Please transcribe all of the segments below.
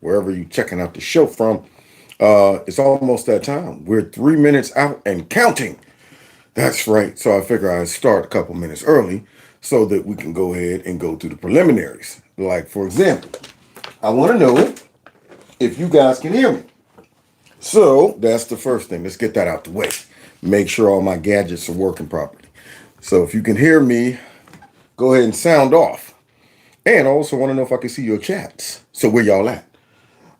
wherever you're checking out the show from. It's almost that time. We're 3 minutes out and counting. That's right. So I figure I'd start a couple minutes early so that we can go ahead and go through the preliminaries. Like, for example, I want to know if you guys can hear me. So that's the first thing. Let's get that out the way. Make sure all my gadgets are working properly. So if you can hear me, go ahead and sound off. And I also want to know if I can see your chats. So where y'all at?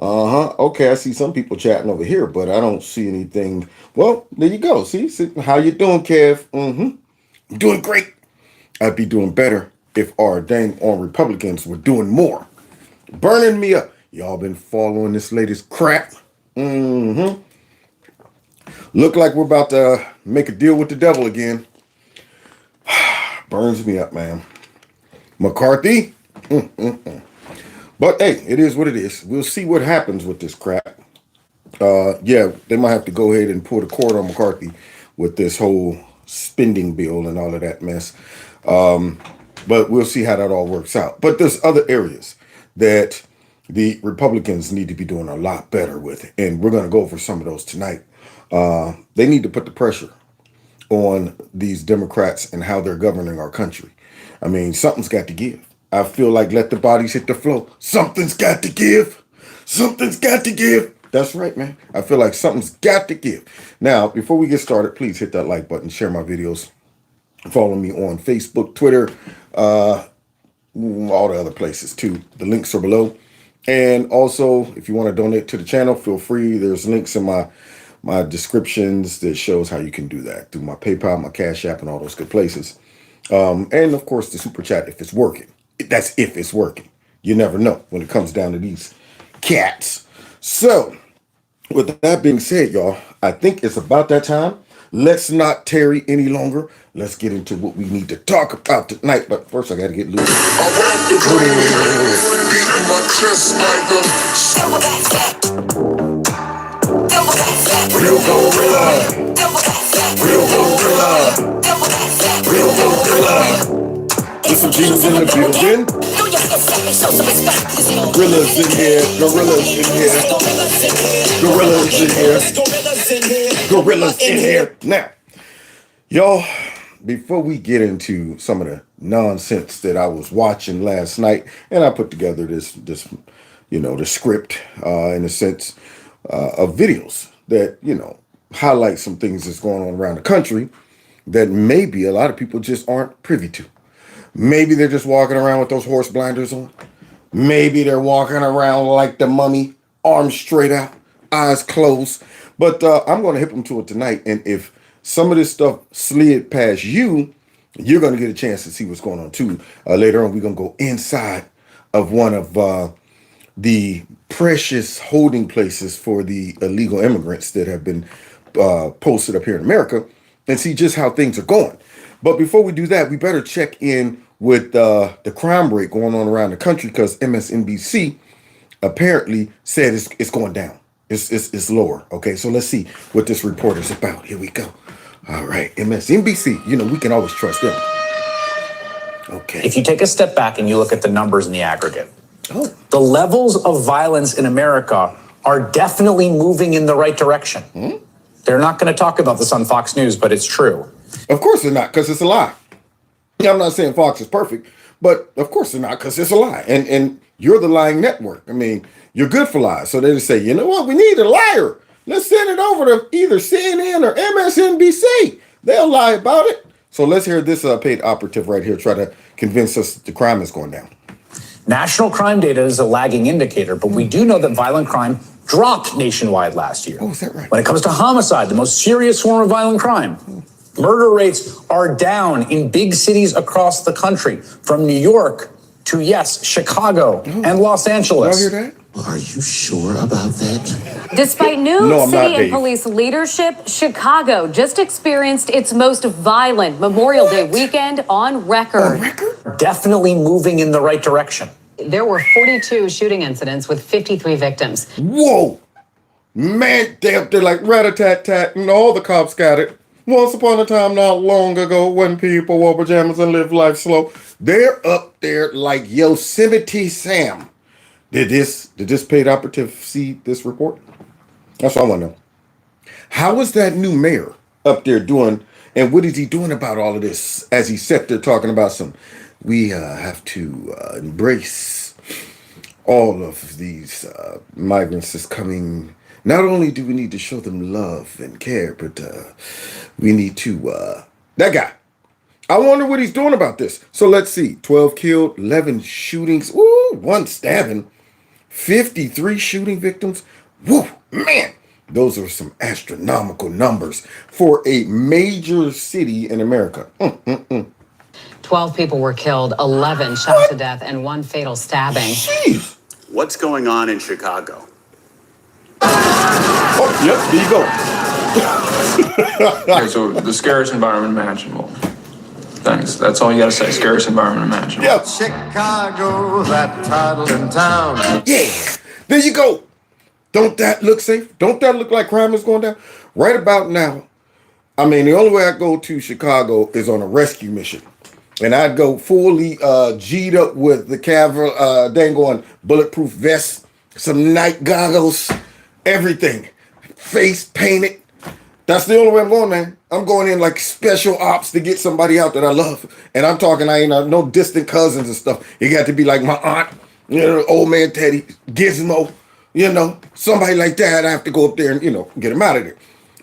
Okay, I see some people chatting over here, but I don't see anything. Well, there you go. See how you doing, Kev? I'm doing great. I'd be doing better if our dang on Republicans were doing more. Burning me up. Y'all been following this latest crap. Look like we're about to make a deal with the devil again. Burns me up, man. McCarthy. But hey, it is what it is. We'll see what happens with this crap. Yeah, they might have to go ahead and pull the cord on McCarthy with this whole spending bill and all of that mess. But we'll see how that all works out. But there's other areas that the Republicans need to be doing a lot better with. And we're going to go over some of those tonight. They need to put the pressure on these Democrats and how they're governing our country. I mean, something's got to give. I feel like let the bodies hit the floor. Something's got to give. Something's got to give. That's right, man. I feel like something's got to give. Now, before we get started, please hit that like button, share my videos, follow me on Facebook, Twitter, all the other places too. The links are below. And also, if you want to donate to the channel, feel free. There's links in my descriptions that shows how you can do that through my PayPal, my Cash App, and all those good places. And of course, the super chat if it's working. That's if it's working. You never know when it comes down to these cats. So, with that being said, y'all, I think it's about that time. Let's not tarry any longer. Let's get into what we need to talk about tonight. But first, I got to get loose. Real gorilla. Real gorilla. Real gorilla. There's some Jesus in the building. Gorillas in here. Gorillas in here. Gorillas in here. Gorillas in here. Now, y'all, before we get into some of the nonsense that I was watching last night, and I put together this the script in a sense of videos that, highlight some things that's going on around the country that maybe a lot of people just aren't privy to. Maybe they're just walking around with those horse blinders on. Maybe they're walking around like the mummy, arms straight out, eyes closed. But I'm going to hip them to it tonight. And if some of this stuff slid past you, you're going to get a chance to see what's going on too. Later on, we're going to go inside of one of the precious holding places for the illegal immigrants that have been posted up here in America and see just how things are going. But before we do that, we better check in with the crime rate going on around the country because MSNBC apparently said it's going down. It's lower. Okay, so let's see what this report is about. Here we go. All right, MSNBC, we can always trust them. Okay. If you take a step back and you look at the numbers in the aggregate, the levels of violence in America are definitely moving in the right direction. They're not going to talk about this on Fox News, but it's true. Of course they're not, because it's a lie. I'm not saying Fox is perfect, but of course they're not, because it's a lie. And you're the lying network. I mean, you're good for lies. So they just say, you know what? We need a liar. Let's send it over to either CNN or MSNBC. They'll lie about it. So let's hear this paid operative right here try to convince us that the crime is going down. National crime data is a lagging indicator, but we do know that violent crime dropped nationwide last year. Oh, is that right? When it comes to homicide, the most serious form of violent crime, murder rates are down in big cities across the country, from New York to, yes, Chicago and Los Angeles. Y'all hear that? Are you sure about that? Despite new No, I'm city not, and police leadership, Chicago just experienced its most violent Memorial Day weekend on record. Definitely moving in the right direction. There were 42 shooting incidents with 53 victims. Whoa! Man, they're like rat-a-tat-tat, and all the cops got it. Once upon a time not long ago when people wore pajamas and lived life slow. They're up there like Yosemite Sam. Did this paid operative see this report? That's all I want to know. How is that new mayor up there doing, and what is he doing about all of this as he sat there talking about we have to embrace all of these migrants that's coming. Not only do we need to show them love and care, but we need to, that guy. I wonder what he's doing about this. So let's see, 12 killed, 11 shootings, woo, 1 stabbing, 53 shooting victims. Woo, man. Those are some astronomical numbers for a major city in America. 12 people were killed, 11 shot to death, and 1 fatal stabbing. Jeez. What's going on in Chicago? Oh, yep, there you go. Okay, so the scariest environment imaginable. Thanks. That's all you gotta say. Scariest environment imaginable. Yep. Chicago, that title in town. Yeah, there you go. Don't that look safe? Don't that look like crime is going down? Right about now, I mean, the only way I go to Chicago is on a rescue mission. And I'd go fully G'd up with the dango on bulletproof vest, some night goggles, everything. Face painted. That's the only way I'm going, man. I'm going in like special ops to get somebody out that I love. And I'm talking, I ain't no distant cousins and stuff. It got to be like my aunt, old man Teddy, Gizmo. Somebody like that, I have to go up there and, get him out of there.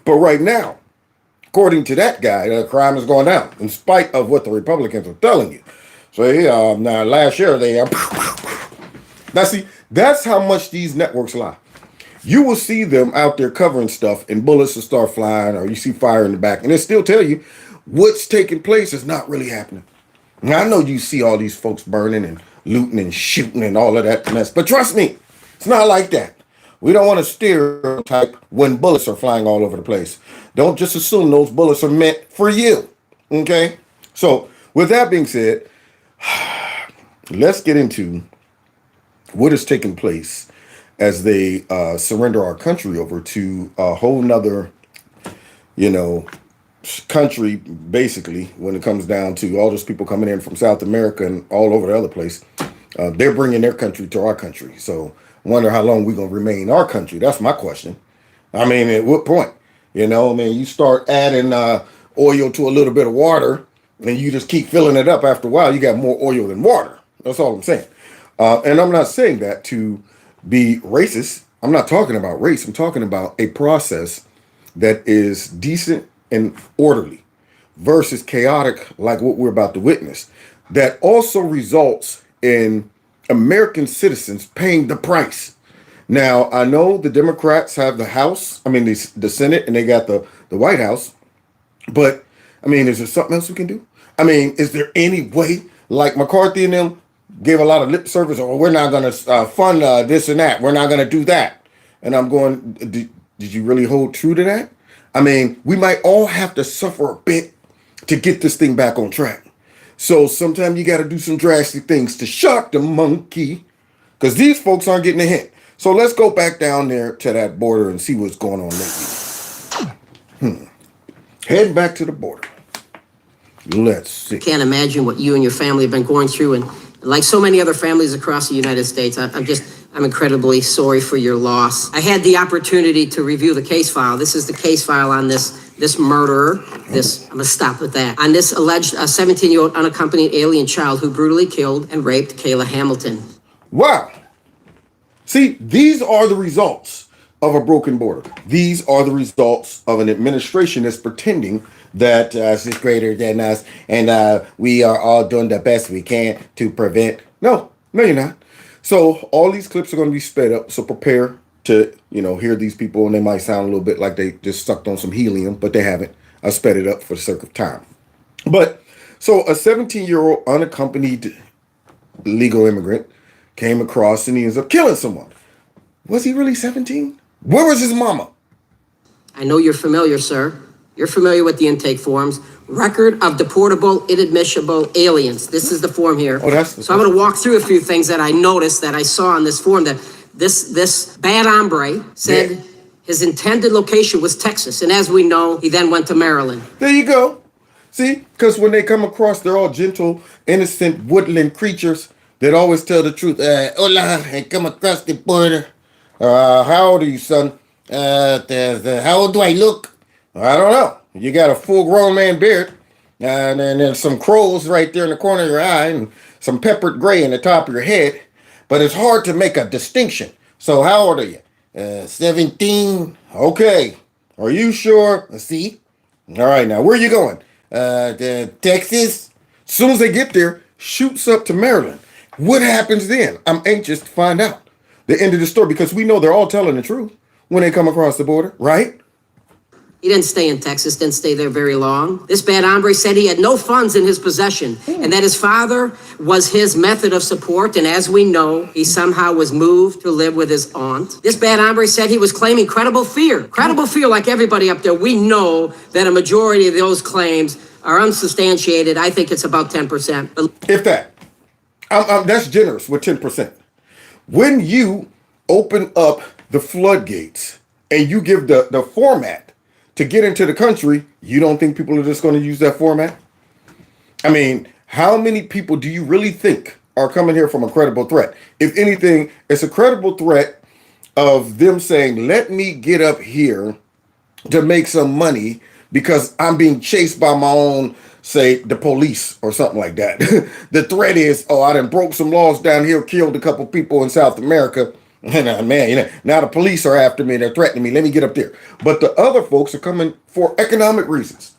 But right now, according to that guy, the crime is going down in spite of what the Republicans are telling you. So, now last year they Now, see, that's how much these networks lie. You will see them out there covering stuff and bullets will start flying or you see fire in the back and they still tell you what's taking place is not really happening. Now, I know you see all these folks burning and looting and shooting and all of that mess, but trust me, it's not like that. We don't want to stereotype when bullets are flying all over the place. Don't just assume those bullets are meant for you. Okay? So, with that being said, let's get into what is taking place as they surrender our country over to a whole nother, country, basically, when it comes down to all those people coming in from South America and all over the other place. They're bringing their country to our country. So, wonder how long we're going to remain our country. That's my question. I mean, at what point? You start adding oil to a little bit of water and you just keep filling it up. After a while, you got more oil than water. That's all I'm saying. And I'm not saying that to be racist. I'm not talking about race. I'm talking about a process that is decent and orderly versus chaotic like what we're about to witness. That also results in American citizens paying the price. Now, I know the Democrats have the House, the Senate, and they got the White House. But, is there something else we can do? Is there any way, like McCarthy and them gave a lot of lip service, or we're not going to fund this and that. We're not going to do that. And I'm going, did you really hold true to that? We might all have to suffer a bit to get this thing back on track. So sometimes you got to do some drastic things to shock the monkey because these folks aren't getting a hint. So let's go back down there to that border and see what's going on lately. Head back to the border. Let's see. Can't imagine what you and your family have been going through. And like so many other families across the United States, I'm incredibly sorry for your loss. I had the opportunity to review the case file. This is the case file on this murderer. I'm gonna stop with that. On this alleged 17-year-old unaccompanied alien child who brutally killed and raped Kayla Hamilton. Wow. See, these are the results of a broken border. These are the results of an administration that's pretending that is greater than us and we are all doing the best we can to prevent. No, you're not. So all these clips are going to be sped up. So prepare to, hear these people, and they might sound a little bit like they just sucked on some helium, but they haven't. I sped it up for the sake of time. But so a 17-year-old unaccompanied legal immigrant came across and he ends up killing someone. Was he really 17? Where was his mama? I know you're familiar, sir. You're familiar with the intake forms. Record of deportable, inadmissible aliens. This is the form here. So I'm going to walk through a few things that I noticed that I saw on this form that this bad hombre said his intended location was Texas. And as we know, he then went to Maryland. There you go. See, because when they come across, they're all gentle, innocent, woodland creatures. that always tell the truth. Hola, I come across the border. How old are you, son? How old do I look? I don't know. You got a full-grown man beard, and then there's some crows right there in the corner of your eye, and some peppered gray in the top of your head. But it's hard to make a distinction. So how old are you? 17. Okay. Are you sure? Let's see. All right, now where are you going? Texas. As soon as they get there, shoots up to Maryland. What happens then? I'm anxious to find out the end of the story because we know they're all telling the truth when they come across the border, right? He didn't stay in Texas, didn't stay there very long. This bad hombre said he had no funds in his possession and that his father was his method of support. And as we know, he somehow was moved to live with his aunt. This bad hombre said he was claiming credible fear like everybody up there. We know that a majority of those claims are unsubstantiated. I think it's about 10%. If that. That's generous with 10%. When you open up the floodgates and you give the format to get into the country, you don't think people are just going to use that format? I mean, how many people do you really think are coming here from a credible threat? If anything, it's a credible threat of them saying, let me get up here to make some money because I'm being chased by my own, say, the police or something like that. The threat is, oh, I done broke some laws down here, killed a couple people in South America. And man, now the police are after me. They're threatening me. Let me get up there. But the other folks are coming for economic reasons.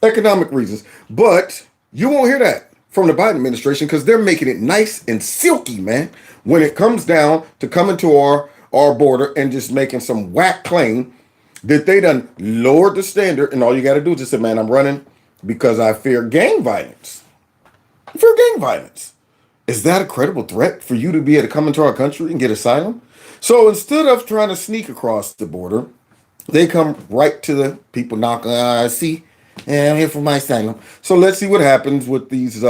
Economic reasons. But you won't hear that from the Biden administration because they're making it nice and silky, man, when it comes down to coming to our border and just making some whack claim that they done lowered the standard. And all you got to do is just say, man, I'm running because I fear gang violence. I fear gang violence. Is that a credible threat for you to be able to come into our country and get asylum? So instead of trying to sneak across the border, they come right to the people knocking. See, I'm here for my asylum. So let's see what happens with these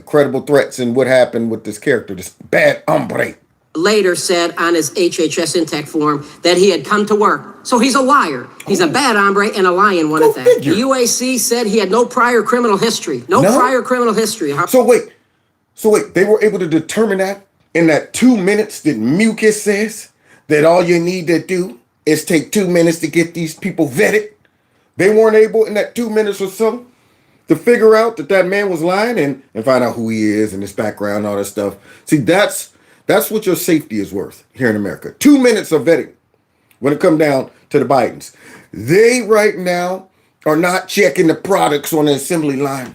credible threats and what happened with this character, this bad hombre. Later said on his HHS intake form that he had come to work. So he's a liar. He's a bad hombre and a lying one at that. The UAC said he had no prior criminal history. No prior criminal history. So wait, they were able to determine that in that 2 minutes that mucus says that all you need to do is take 2 minutes to get these people vetted. They weren't able in that 2 minutes or so to figure out that man was lying and find out who he is and his background and all that stuff. See, that's what your safety is worth here in America. 2 minutes of vetting when it comes down to the Bidens. They right now are not checking the products on the assembly line.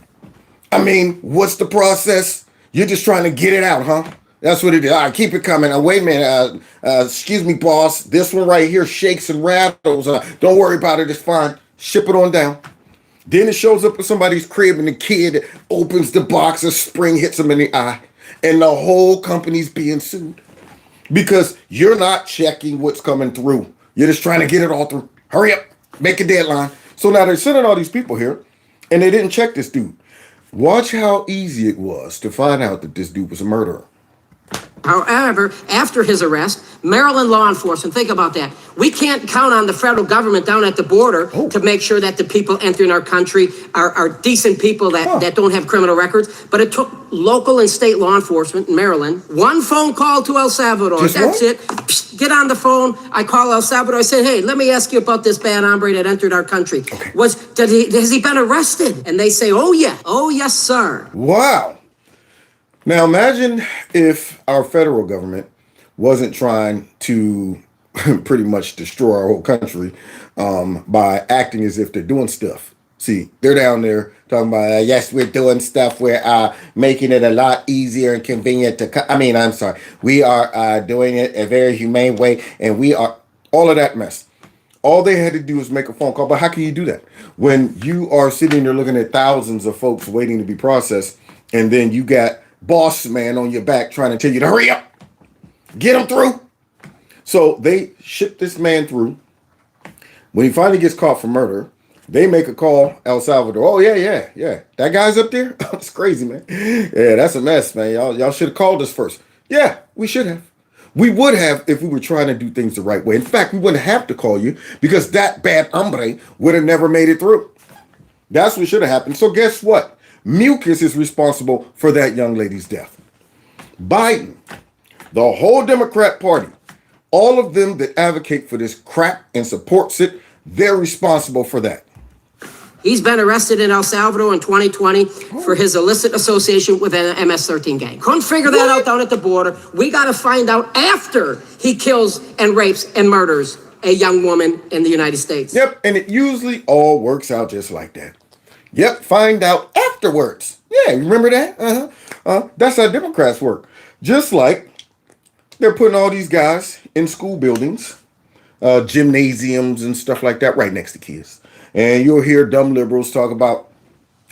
I mean, what's the process? You're just trying to get it out, huh? That's what it is. All right, keep it coming. Wait a minute. Excuse me, boss. This one right here shakes and rattles. Don't worry about it. It's fine. Ship it on down. Then it shows up at somebody's crib and the kid opens the box, a spring hits him in the eye. And the whole company's being sued. Because you're not checking what's coming through. You're just trying to get it all through. Hurry up. Make a deadline. So now they're sending all these people here and they didn't check this dude. Watch how easy it was to find out that this dude was a murderer. However, after his arrest, Maryland law enforcement, think about that. We can't count on the federal government down at the border to make sure that the people entering our country are decent people that don't have criminal records. But it took local and state law enforcement in Maryland one phone call to El Salvador. That's it. Psst, get on the phone. I call El Salvador. I said, hey, let me ask you about this bad hombre that entered our country. Has he been arrested? And they say, oh, yeah. Oh, yes, sir. Wow. Now, imagine if our federal government wasn't trying to pretty much destroy our whole country by acting as if they're doing stuff. See, they're down there talking about, yes, we're doing stuff. We're making it a lot easier and convenient to we are doing it a very humane way. And we are all of that mess. All they had to do was make a phone call. But how can you do that when you are sitting there looking at thousands of folks waiting to be processed and then you got boss man on your back trying to tell you to hurry up, get him through? So they ship this man through. When he finally gets caught for murder, they make a call, El Salvador. Oh, yeah. That guy's up there? It's crazy, man. Yeah, that's a mess, man. Y'all should have called us first. Yeah, we should have. We would have if we were trying to do things the right way. In fact, we wouldn't have to call you because that bad hombre would have never made it through. That's what should have happened. So guess what? Mucus is responsible for that young lady's death. Biden, the whole Democrat Party, all of them that advocate for this crap and supports it, they're responsible for that. He's been arrested in El Salvador in 2020 for his illicit association with an MS-13 gang. Couldn't figure that out down at the border. We got to find out after he kills and rapes and murders a young woman in the United States. Yep, and it usually all works out just like that. Yep, find out afterwards. Yeah, remember that? That's how Democrats work. Just like they're putting all these guys in school buildings, gymnasiums and stuff like that right next to kids. And you'll hear dumb liberals talk about,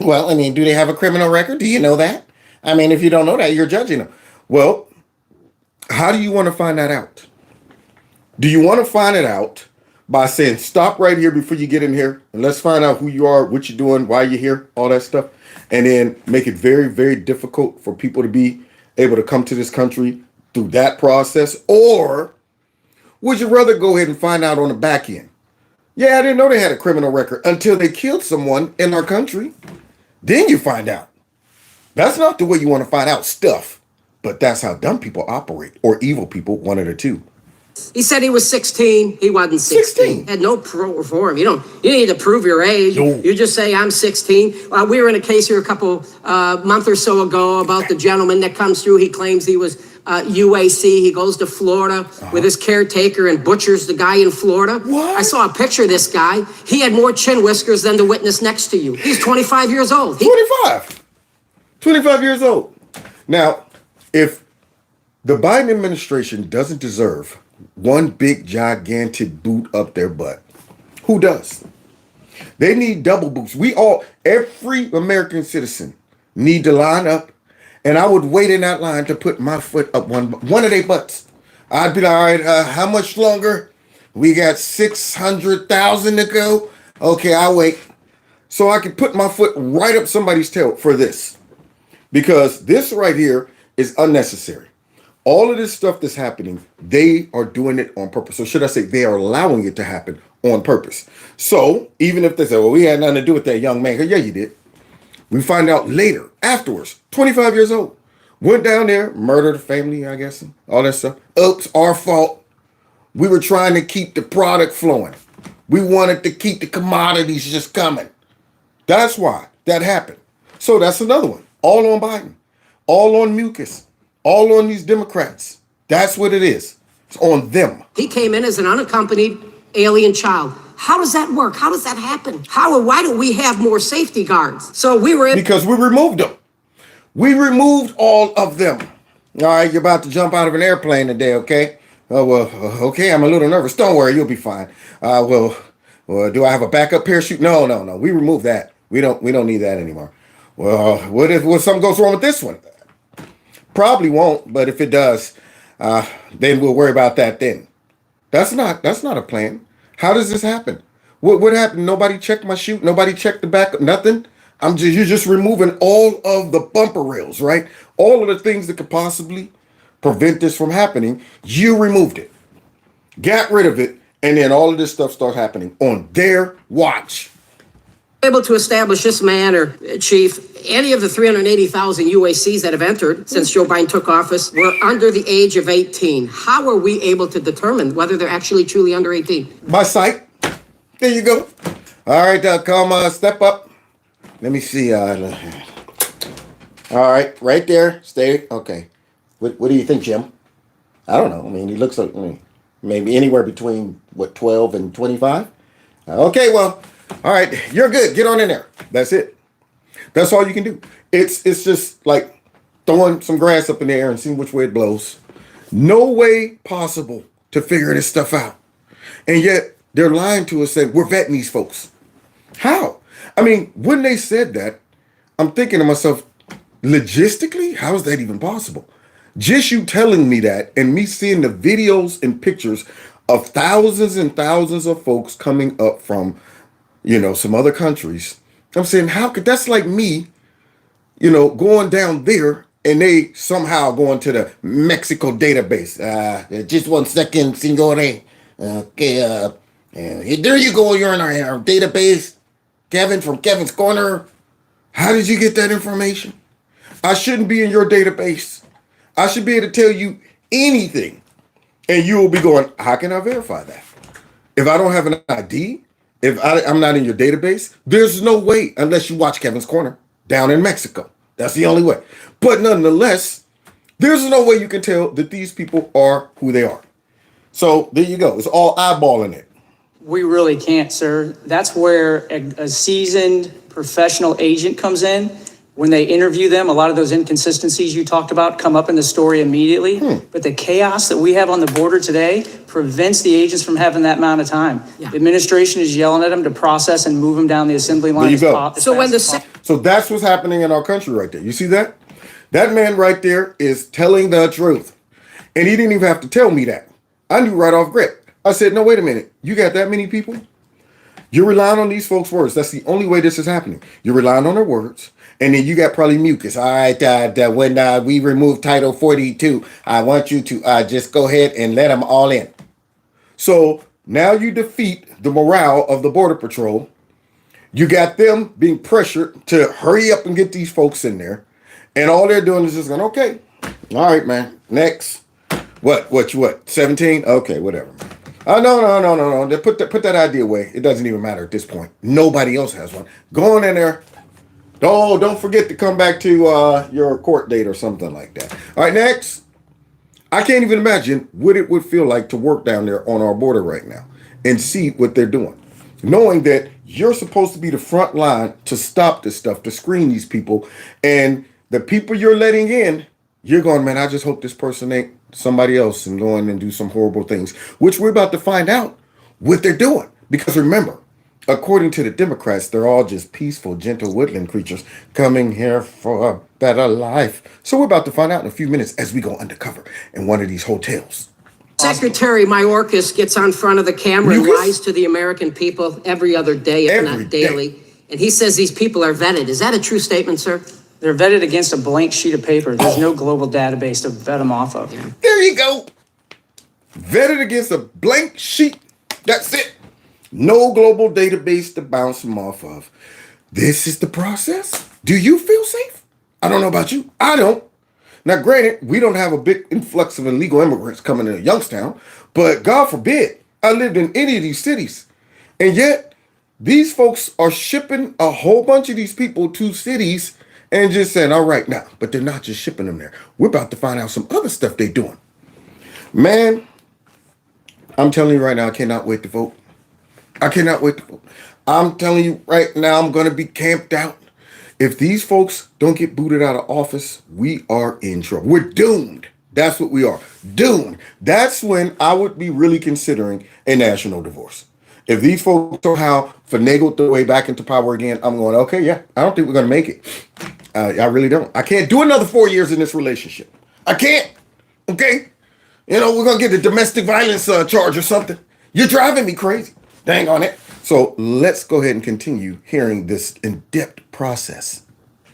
well, I mean, do they have a criminal record? Do you know that? I mean, if you don't know that, you're judging them. Well, how do you want to find that out? Do you want to find it out by saying, stop right here before you get in here and let's find out who you are, what you're doing, why you're here, all that stuff, and then make it very, very difficult for people to be able to come to this country through that process? Or would you rather go ahead and find out on the back end? Yeah, I didn't know they had a criminal record until they killed someone in our country. Then you find out. That's not the way you want to find out stuff. But that's how dumb people operate, or evil people, one of the two. He said he was 16. He wasn't 16. Had no proof for him. You need to prove your age. No. You just say, I'm 16. We were in a case here a couple month or so ago about the gentleman that comes through. He claims he was UAC. He goes to Florida with his caretaker and butchers the guy in Florida. What? I saw a picture of this guy. He had more chin whiskers than the witness next to you. He's 25 years old. 25 years old. Now, if the Biden administration doesn't deserve one big gigantic boot up their butt, who does? They need double boots. Every American citizen need to line up, and I would wait in that line to put my foot up one of their butts. I'd be like, all right, how much longer? We got 600,000 to go. Okay, I'll wait. So I can put my foot right up somebody's tail for this. Because this right here is unnecessary. All of this stuff that's happening, they are doing it on purpose. So should I say they are allowing it to happen on purpose. So even if they say, well, we had nothing to do with that young man. Yeah, you did. We find out later, afterwards, 25 years old. Went down there, murdered a family, I guess, all that stuff. Oops, our fault. We were trying to keep the product flowing. We wanted to keep the commodities just coming. That's why that happened. So that's another one. All on Biden. All on mucus. All on these Democrats. That's what it is. It's on them. He came in as an unaccompanied alien child. How does that work? How does that happen? Why don't we have more safety guards? So we were because we removed them. We removed all of them. All right, you're about to jump out of an airplane today, okay? Oh, well, okay, I'm a little nervous. Don't worry, you'll be fine. Well, do I have a backup parachute? No. We removed that. We don't need that anymore. Well, what if something goes wrong with this one? Probably won't, but if it does, then we'll worry about that then. That's not a plan. How does this happen? What happened? Nobody checked my chute. Nobody checked the back. Nothing. You're just removing all of the bumper rails, right? All of the things that could possibly prevent this from happening. You removed it, got rid of it, and then all of this stuff starts happening on their watch. able to establish this man or chief, any of the 380,000 UACs that have entered since Joe Biden took office were under the age of 18. How are we able to determine whether they're actually truly under 18? By sight. There you go. All right, come step up. Let me see. All right, right there. Stay. Okay. What do you think, Jim? I don't know. I mean, he looks like maybe anywhere between 12 and 25. Okay, well, all right, you're good. Get on in there. That's it. That's all you can do. It's just like throwing some grass up in the air and seeing which way it blows. No way possible to figure this stuff out. And yet they're lying to us saying we're vetting these folks. How? I mean, when they said that, I'm thinking to myself, logistically, how is that even possible? Just you telling me that and me seeing the videos and pictures of thousands and thousands of folks coming up from, some other countries. I'm saying, how could, that's like me, going down there and they somehow go into the Mexico database. Just 1 second, signore. Okay, there you go. You're in our database. Kevin from Kevin's Corner. How did you get that information? I shouldn't be in your database. I should be able to tell you anything. And you will be going, how can I verify that? If I don't have an ID, if I'm not in your database, there's no way unless you watch Kevin's Corner down in Mexico. That's the only way. But nonetheless, there's no way you can tell that these people are who they are. So there you go. It's all eyeballing it. We really can't, sir. That's where a seasoned professional agent comes in. When they interview them, a lot of those inconsistencies you talked about come up in the story immediately. But the chaos that we have on the border today prevents the agents from having that amount of time. Yeah. The administration is yelling at them to process and move them down the assembly line. There you go. So that's what's happening in our country right there. You see that? That man right there is telling the truth. And he didn't even have to tell me that. I knew right off rip. I said, no, wait a minute. You got that many people? You're relying on these folks' words. That's the only way this is happening. You're relying on their words. And then you got probably mucus. All right, when we remove Title 42, I want you to just go ahead and let them all in. So now you defeat the morale of the Border Patrol. You got them being pressured to hurry up and get these folks in there. And all they're doing is just going, okay, all right, man, next. What, 17? Okay, whatever. No. They put that idea away. It doesn't even matter at this point. Nobody else has one. Go on in there. Oh, don't forget to come back to your court date or something like that. All right, next. I can't even imagine what it would feel like to work down there on our border right now and see what they're doing. Knowing that you're supposed to be the front line to stop this stuff, to screen these people. And the people you're letting in, you're going, man, I just hope this person ain't somebody else and going and do some horrible things, which we're about to find out what they're doing. Because remember, according to the Democrats, they're all just peaceful, gentle woodland creatures coming here for a better life. So we're about to find out in a few minutes as we go undercover in one of these hotels. Secretary Mayorkas gets on front of the camera and lies to the American people every other day, if not daily. And he says these people are vetted. Is that a true statement, sir? They're vetted against a blank sheet of paper. There's no global database to vet them off of. Yeah. There you go. Vetted against a blank sheet. That's it. No global database to bounce them off of. This is the process. Do you feel safe? I don't know about you. I don't. Now, granted, we don't have a big influx of illegal immigrants coming to Youngstown, but God forbid I lived in any of these cities. And yet, these folks are shipping a whole bunch of these people to cities and just saying, all right, now, but they're not just shipping them there. We're about to find out some other stuff they're doing. Man, I'm telling you right now, I cannot wait to vote. I cannot wait to vote. I'm telling you right now, I'm going to be camped out. If these folks don't get booted out of office, we are in trouble. We're doomed. That's what we are. Doomed. That's when I would be really considering a national divorce. If these folks somehow finagled their way back into power again, I'm going, okay, yeah, I don't think we're going to make it. I really don't. I can't do another 4 years in this relationship. I can't. Okay? You know, we're going to get a domestic violence charge or something. You're driving me crazy. Dang on it. So let's go ahead and continue hearing this in-depth process.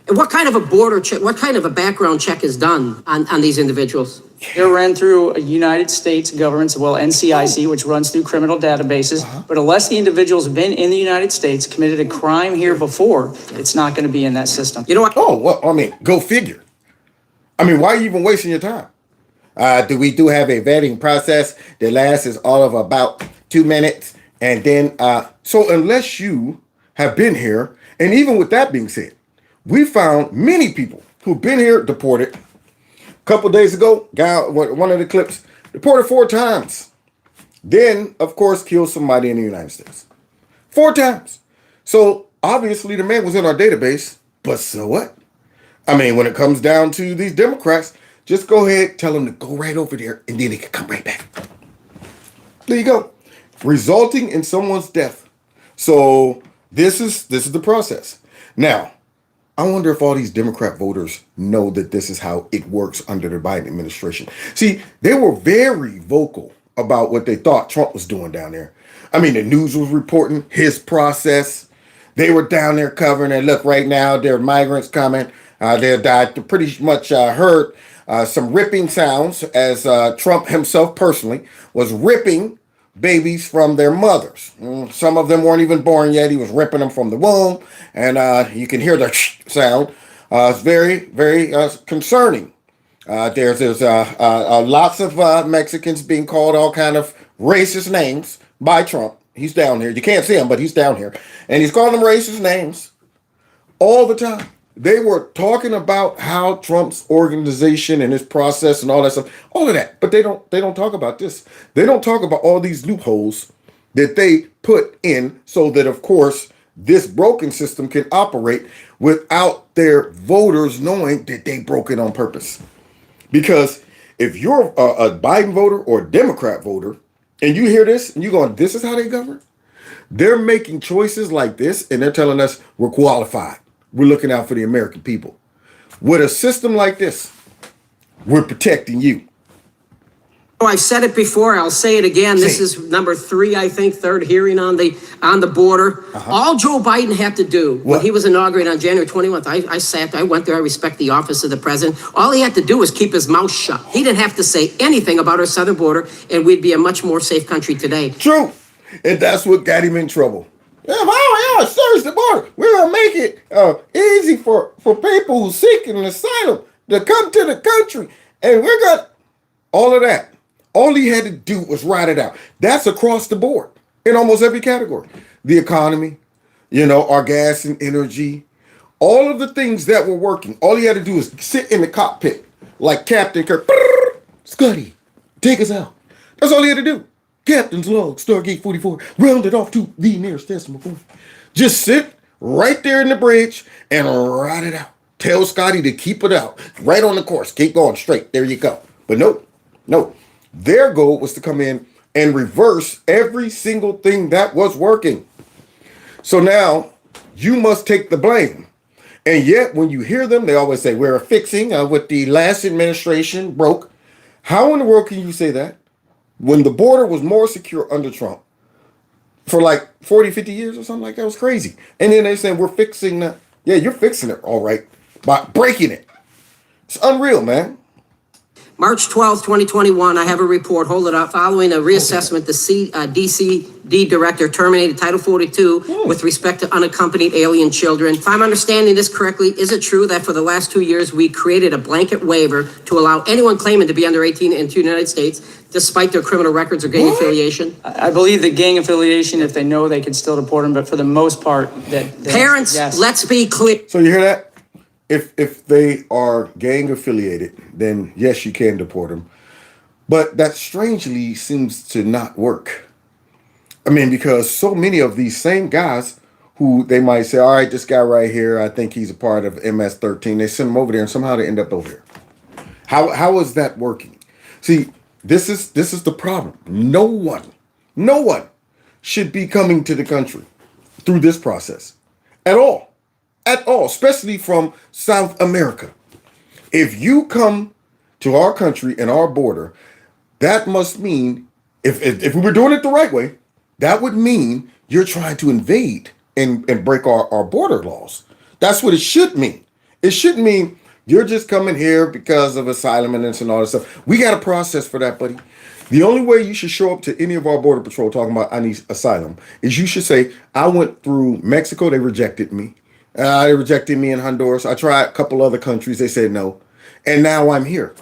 And what kind of a border check, what kind of a background check is done on these individuals? They're ran through a United States government, well, NCIC, which runs through criminal databases. But unless the individual's been in the United States, committed a crime here before, it's not going to be in that system. You know what? Oh, well, I mean, go figure. I mean, why are you even wasting your time? We do have a vetting process that lasts all of about 2 minutes. And then, so unless you have been here, and even with that being said, we found many people who've been here deported. A couple days ago, guy, one of the clips, deported 4 times. Then, of course, killed somebody in the United States. 4 times. So obviously the man was in our database, but so what? I mean, when it comes down to these Democrats, just go ahead, tell them to go right over there, and then they can come right back. There you go. Resulting in someone's death. So this is the process. Now, I wonder if all these Democrat voters know that this is how it works under the Biden administration. See, they were very vocal about what they thought Trump was doing down there. I mean, the news was reporting his process. They were down there covering it. Look, right now, there are migrants coming. They're pretty much heard some ripping sounds as Trump himself personally was ripping babies from their mothers. Some of them weren't even born yet. He was ripping them from the womb, and you can hear the sound. It's very, very concerning There's lots of Mexicans being called all kind of racist names by Trump. He's down here. You can't see him, but he's down here, and he's calling them racist names all the time. They were talking about how Trump's organization and his process and all that stuff, all of that, but they don't talk about this. They don't talk about all these loopholes that they put in so that, of course, this broken system can operate without their voters knowing that they broke it on purpose. Because if you're a Biden voter or a Democrat voter and you hear this and you're going, this is how they govern, they're making choices like this and they're telling us we're qualified. We're looking out for the American people. With a system like this, we're protecting you. Oh, I've said it before. I'll say it again. This is number 3, I think, third hearing on the border. All Joe Biden had to do when he was inaugurated on January 21st, I went there. I respect the office of the president. All he had to do was keep his mouth shut. He didn't have to say anything about our southern border, and we'd be a much more safe country today. True. And that's what got him in trouble. Yeah, search the border. We're going to make it easy for people who seeking an asylum to come to the country. And we're going to, all of that. All he had to do was write it out. That's across the board in almost every category. The economy, our gas and energy, all of the things that were working. All he had to do is sit in the cockpit like Captain Kirk. Scotty, take us out. That's all he had to do. Captain's log, Stargate 44, rounded off to the nearest decimal point. Just sit right there in the bridge and write it out. Tell Scotty to keep it out. Right on the course. Keep going straight. There you go. But no. Their goal was to come in and reverse every single thing that was working. So now you must take the blame. And yet when you hear them, they always say, we're fixing what the last administration broke. How in the world can you say that? When the border was more secure under Trump for like 40, 50 years or something like that, was crazy. And then they're saying we're fixing that. Yeah, you're fixing it all right by breaking it. It's unreal, man. March 12th, 2021, I have a report, hold it up, following a reassessment, the DCD director terminated Title 42 with respect to unaccompanied alien children. If I'm understanding this correctly, is it true that for the last 2 years, we created a blanket waiver to allow anyone claiming to be under 18 into the United States, despite their criminal records or gang affiliation? I believe the gang affiliation, if they know, they can still deport them, but for the most part, Parents, yes. let's be clear. So you hear that? If they are gang affiliated, then yes, you can deport them. But that strangely seems to not work. I mean, because so many of these same guys who they might say, all right, this guy right here, I think he's a part of MS-13. They send him over there and somehow they end up over here. How is that working? See, this is the problem. No one should be coming to the country through this process at all, especially from South America. If you come to our country and our border, that must mean, if we were doing it the right way, that would mean you're trying to invade and break our border laws. That's what it should mean. It shouldn't mean you're just coming here because of asylum and this and all this stuff. We got a process for that, buddy. The only way you should show up to any of our border patrol talking about I need asylum is you should say, I went through Mexico, they rejected me. They rejected me in Honduras. I tried a couple other countries. They said no. And now I'm here.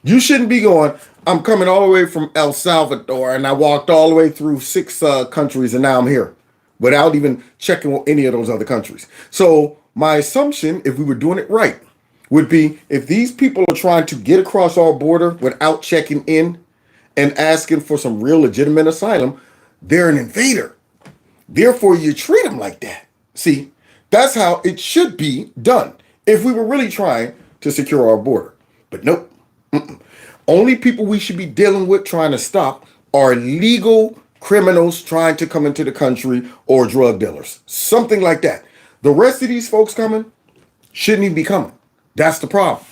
You shouldn't be going, I'm coming all the way from El Salvador and I walked all the way through 6 countries and now I'm here without even checking with any of those other countries. So my assumption, if we were doing it right, would be if these people are trying to get across our border without checking in and asking for some real legitimate asylum, they're an invader. Therefore, you treat them like that. See? That's how it should be done if we were really trying to secure our border. But nope. Only people we should be dealing with trying to stop are legal criminals trying to come into the country or drug dealers. Something like that. The rest of these folks coming shouldn't even be coming. That's the problem.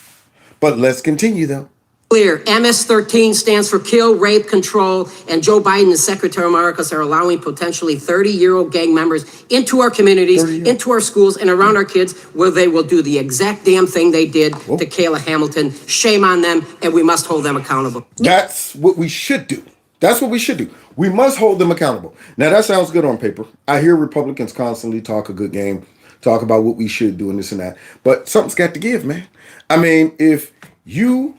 But let's continue though. Clear. MS-13 stands for kill, rape, control, and Joe Biden and Secretary Marcos are allowing potentially 30-year-old gang members into our communities, into our schools, and around our kids, where they will do the exact damn thing they did to Kayla Hamilton. Shame on them, and we must hold them accountable. That's what we should do. That's what we should do. We must hold them accountable. Now, that sounds good on paper. I hear Republicans constantly talk a good game, talk about what we should do and this and that. But something's got to give, man. I mean, if you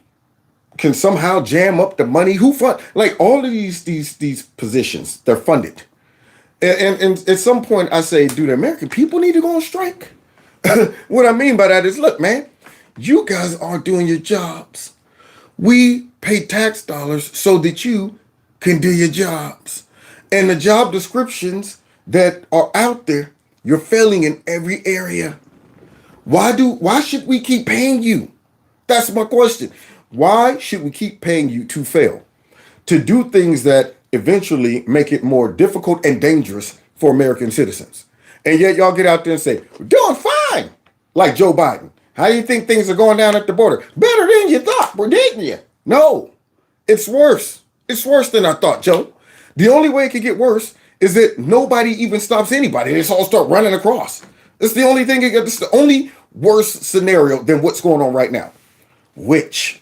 can somehow jam up the money. Who fund like all of these positions? They're funded, and at some point I say, do the American people need to go on strike? What I mean by that is, look, man, you guys aren't doing your jobs. We pay tax dollars so that you can do your jobs. And the job descriptions that are out there, you're failing in every area. Why should we keep paying you? That's my question. Why should we keep paying you to fail? To do things that eventually make it more difficult and dangerous for American citizens. And yet y'all get out there and say, we're doing fine. Like Joe Biden. How do you think things are going down at the border? Better than you thought, didn't you? No, it's worse. It's worse than I thought, Joe. The only way it could get worse is that nobody even stops anybody. They just all start running across. It's the only thing. It's the only worse scenario than what's going on right now. Which,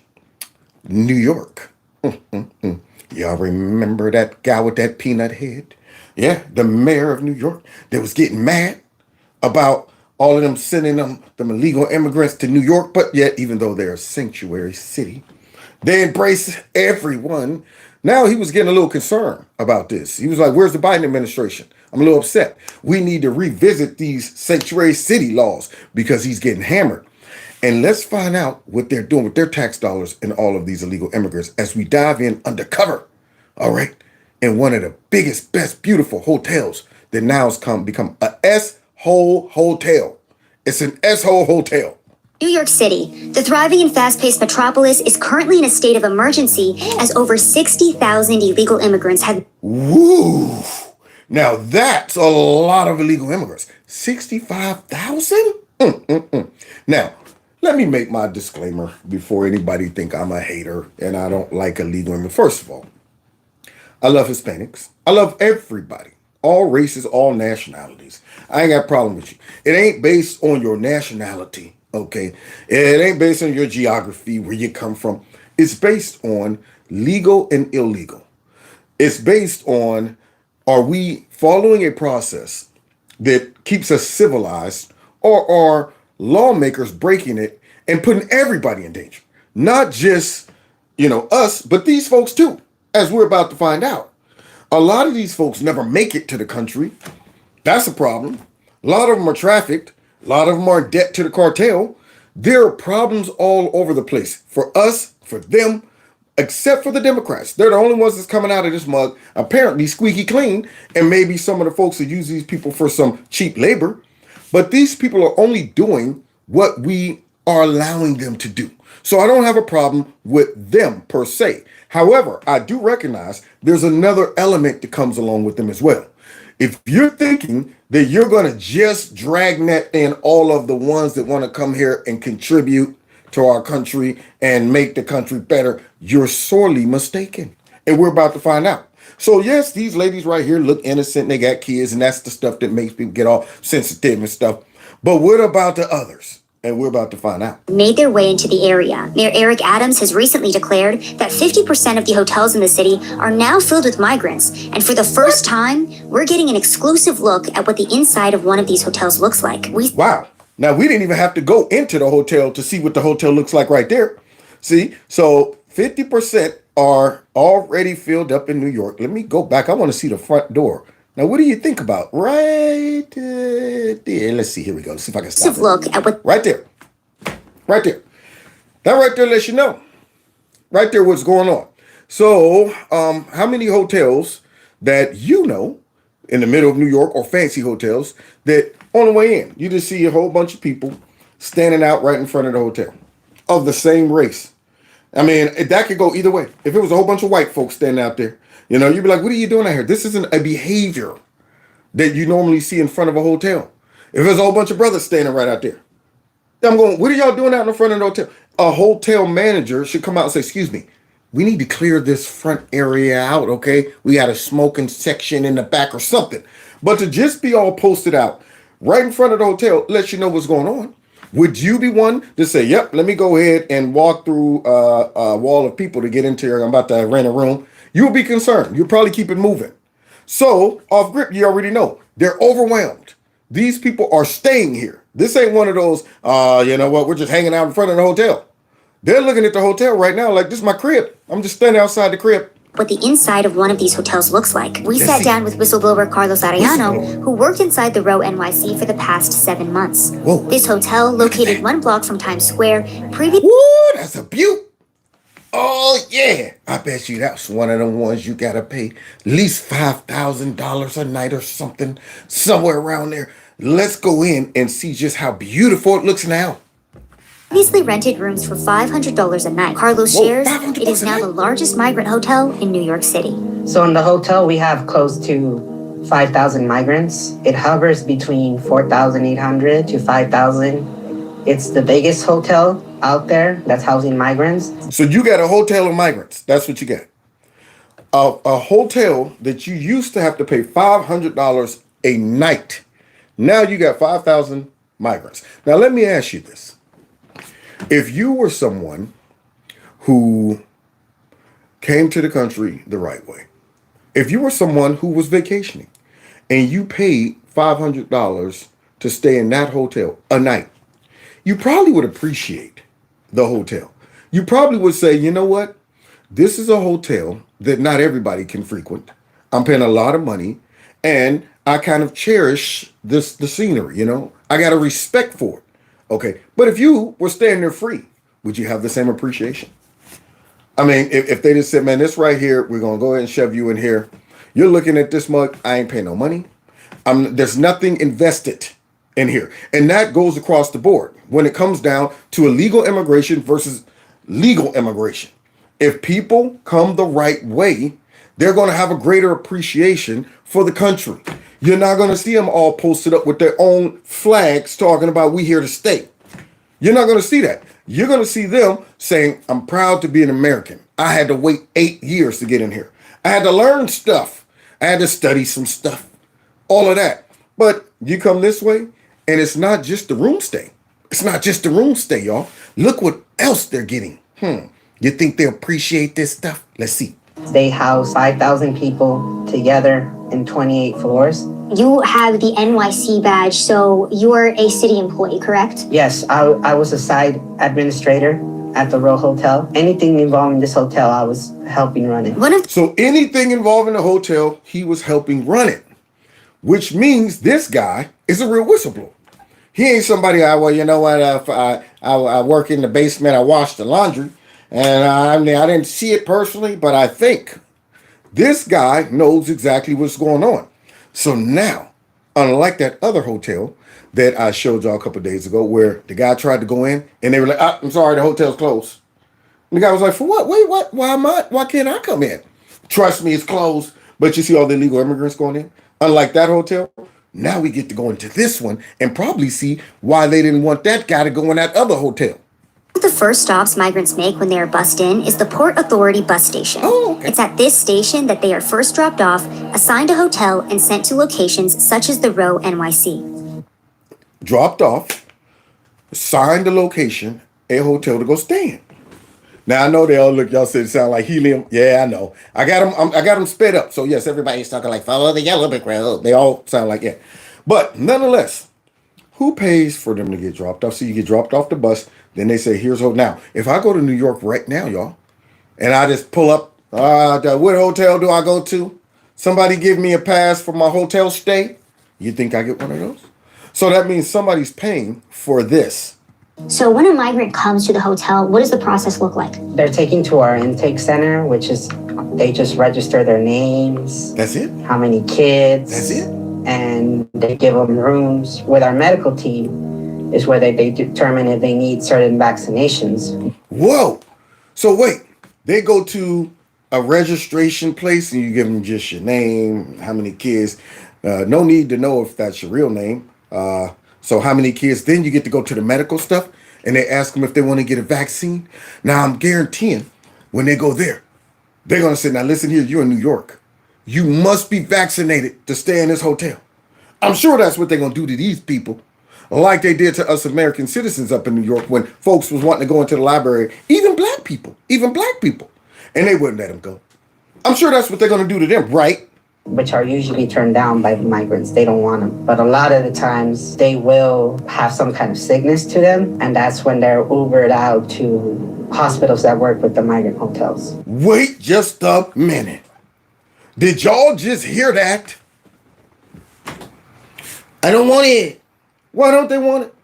New York. Y'all remember that guy with that peanut head? Yeah, the mayor of New York that was getting mad about all of them sending them illegal immigrants to New York, but yet, even though they're a sanctuary city, they embrace everyone. Now he was getting a little concerned about this. He was like, where's the Biden administration? I'm a little upset. We need to revisit these sanctuary city laws because he's getting hammered. And let's find out what they're doing with their tax dollars and all of these illegal immigrants as we dive in undercover, all right, in one of the biggest, best, beautiful hotels that now has become a S-hole hotel. It's an S-hole hotel. New York City, the thriving and fast-paced metropolis, is currently in a state of emergency as over 60,000 illegal immigrants have... Woo! Now that's a lot of illegal immigrants. 65,000? Now, let me make my disclaimer before anybody think I'm a hater and I don't like illegal immigrants. First of all, I love Hispanics. I love everybody. All races, all nationalities. I ain't got a problem with you. It ain't based on your nationality, okay? It ain't based on your geography, where you come from. It's based on legal and illegal. It's based on, are we following a process that keeps us civilized, or are lawmakers breaking it and putting everybody in danger? Not just, us, but these folks too, as we're about to find out. A lot of these folks never make it to the country. That's a problem. A lot of them are trafficked. A lot of them are in debt to the cartel. There are problems all over the place for us, for them, except for the Democrats. They're the only ones that's coming out of this mug, apparently squeaky clean, and maybe some of the folks who use these people for some cheap labor. But these people are only doing what we are allowing them to do. So I don't have a problem with them per se. However, I do recognize there's another element that comes along with them as well. If you're thinking that you're going to just dragnet in all of the ones that want to come here and contribute to our country and make the country better, you're sorely mistaken. And we're about to find out. So yes, these ladies right here look innocent. They got kids, and that's the stuff that makes people get all sensitive and stuff. But what about the others? And we're about to find out. Made their way into the area. Mayor Eric Adams has recently declared that 50% of the hotels in the city are now filled with migrants. And for the first time, we're getting an exclusive look at what the inside of one of these hotels looks like. Wow. Now, we didn't even have to go into the hotel to see what the hotel looks like right there. See, so 50% are already filled up in New York. Let me go back. I want to see the front door. Now, what do you think about right there? Let's see. Here we go. Let's see if I can stop it. Look at what right there. Right there. That right there lets you know. Right there what's going on. So, how many hotels that you know in the middle of New York, or fancy hotels, that on the way in, you just see a whole bunch of people standing out right in front of the hotel of the same race? I mean, that could go either way. If it was a whole bunch of white folks standing out there, you'd be like, what are you doing out here? This isn't a behavior that you normally see in front of a hotel. If there's a whole bunch of brothers standing right out there, I'm going, what are y'all doing out in front of the hotel? A hotel manager should come out and say, excuse me, we need to clear this front area out, okay? We got a smoking section in the back or something. But to just be all posted out right in front of the hotel lets you know what's going on. Would you be one to say, yep, let me go ahead and walk through a wall of people to get into here? I'm about to rent a room. You'll be concerned. You'll probably keep it moving. So off grip, you already know. They're overwhelmed. These people are staying here. This ain't one of those, you know what, we're just hanging out in front of the hotel. They're looking at the hotel right now like, this is my crib. I'm just standing outside the crib. What the inside of one of these hotels looks like. We Let's sat see. down with whistleblower Carlos Arellano, Whistleblower. who worked inside the Row NYC for the past 7 months. Whoa. This hotel, located 1 block from Times Square, previously. Woo, that's a beaut. Oh, yeah. I bet you that's one of them ones you got to pay at least $5,000 a night or something, somewhere around there. Let's go in and see just how beautiful it looks now. Previously rented rooms for $500 a night. Carlos Whoa, shares $500 it is a now night? the largest migrant hotel in New York City. So in the hotel, we have close to 5,000 migrants. It hovers between 4,800 to 5,000. It's the biggest hotel out there that's housing migrants. So you got a hotel of migrants. That's what you got. A hotel that you used to have to pay $500 a night. Now you got 5,000 migrants. Now let me ask you this. If you were someone who came to the country the right way, if you were someone who was vacationing and you paid $500 to stay in that hotel a night, you probably would appreciate the hotel. You probably would say, you know what? This is a hotel that not everybody can frequent. I'm paying a lot of money and I kind of cherish the scenery, you know? I got a respect for it. Okay, but if you were staying there free, would you have the same appreciation? I mean, if they just said, man, this right here, we're going to go ahead and shove you in here. You're looking at this mug. I ain't paying no money. There's nothing invested in here. And that goes across the board when it comes down to illegal immigration versus legal immigration. If people come the right way, they're going to have a greater appreciation for the country. You're not going to see them all posted up with their own flags talking about we here to stay. You're not going to see that. You're going to see them saying, I'm proud to be an American. I had to wait 8 years to get in here. I had to learn stuff. I had to study some stuff. All of that. But you come this way, and it's not just the room stay. It's not just the room stay, y'all. Look what else they're getting. You think they appreciate this stuff? Let's see. They house 5,000 people together in 28 floors. You have the NYC badge, so you're a city employee, correct? Yes, I was a side administrator at the Row Hotel. Anything involving this hotel, I was helping run it. So anything involving the hotel, he was helping run it, which means this guy is a real whistleblower. He ain't somebody, well, you know what, I work in the basement, I wash the laundry, and I didn't see it personally, but I think this guy knows exactly what's going on. So now, unlike that other hotel that I showed y'all a couple of days ago where the guy tried to go in and they were like, I'm sorry, the hotel's closed. And the guy was like, for what? Wait, what? Why can't I come in? Trust me, it's closed. But you see all the illegal immigrants going in? Unlike that hotel, now we get to go into this one and probably see why they didn't want that guy to go in that other hotel. The first stops migrants make when they are bussed in is the Port Authority bus station. Oh, okay. It's at this station that they are first dropped off, assigned a hotel, and sent to locations such as the Row NYC. Dropped off, assigned a location, a hotel to go stay in. Now I know they all look, y'all said it sound like helium. Yeah, I know. I got them sped up. So yes, everybody's talking like follow the yellow brick road. They all sound like yeah. But nonetheless, who pays for them to get dropped off? So you get dropped off the bus, then they say, here's hotel. Now, if I go to New York right now, y'all, and I just pull up, what hotel do I go to? Somebody give me a pass for my hotel stay. You think I get one of those? So that means somebody's paying for this. So when a migrant comes to the hotel, what does the process look like? They're taken to our intake center, which is, they just register their names. That's it? How many kids. That's it? And they give them rooms. With our medical team is where they determine if they need certain vaccinations. Whoa. So wait, they go to a registration place and you give them just your name, how many kids. No need to know if that's your real name. So how many kids? Then you get to go to the medical stuff and they ask them if they want to get a vaccine. Now I'm guaranteeing when they go there, they're going to say, now listen here, you're in New York. You must be vaccinated to stay in this hotel. I'm sure that's what they're going to do to these people. Like they did to us American citizens up in New York when folks was wanting to go into the library, even black people, and they wouldn't let them go. I'm sure that's what they're going to do to them, right? Which are usually turned down by the migrants. They don't want them. But a lot of the times they will have some kind of sickness to them. And that's when they're Ubered out to hospitals that work with the migrant hotels. Wait just a minute. Did y'all just hear that? I don't want it. Why don't they want it?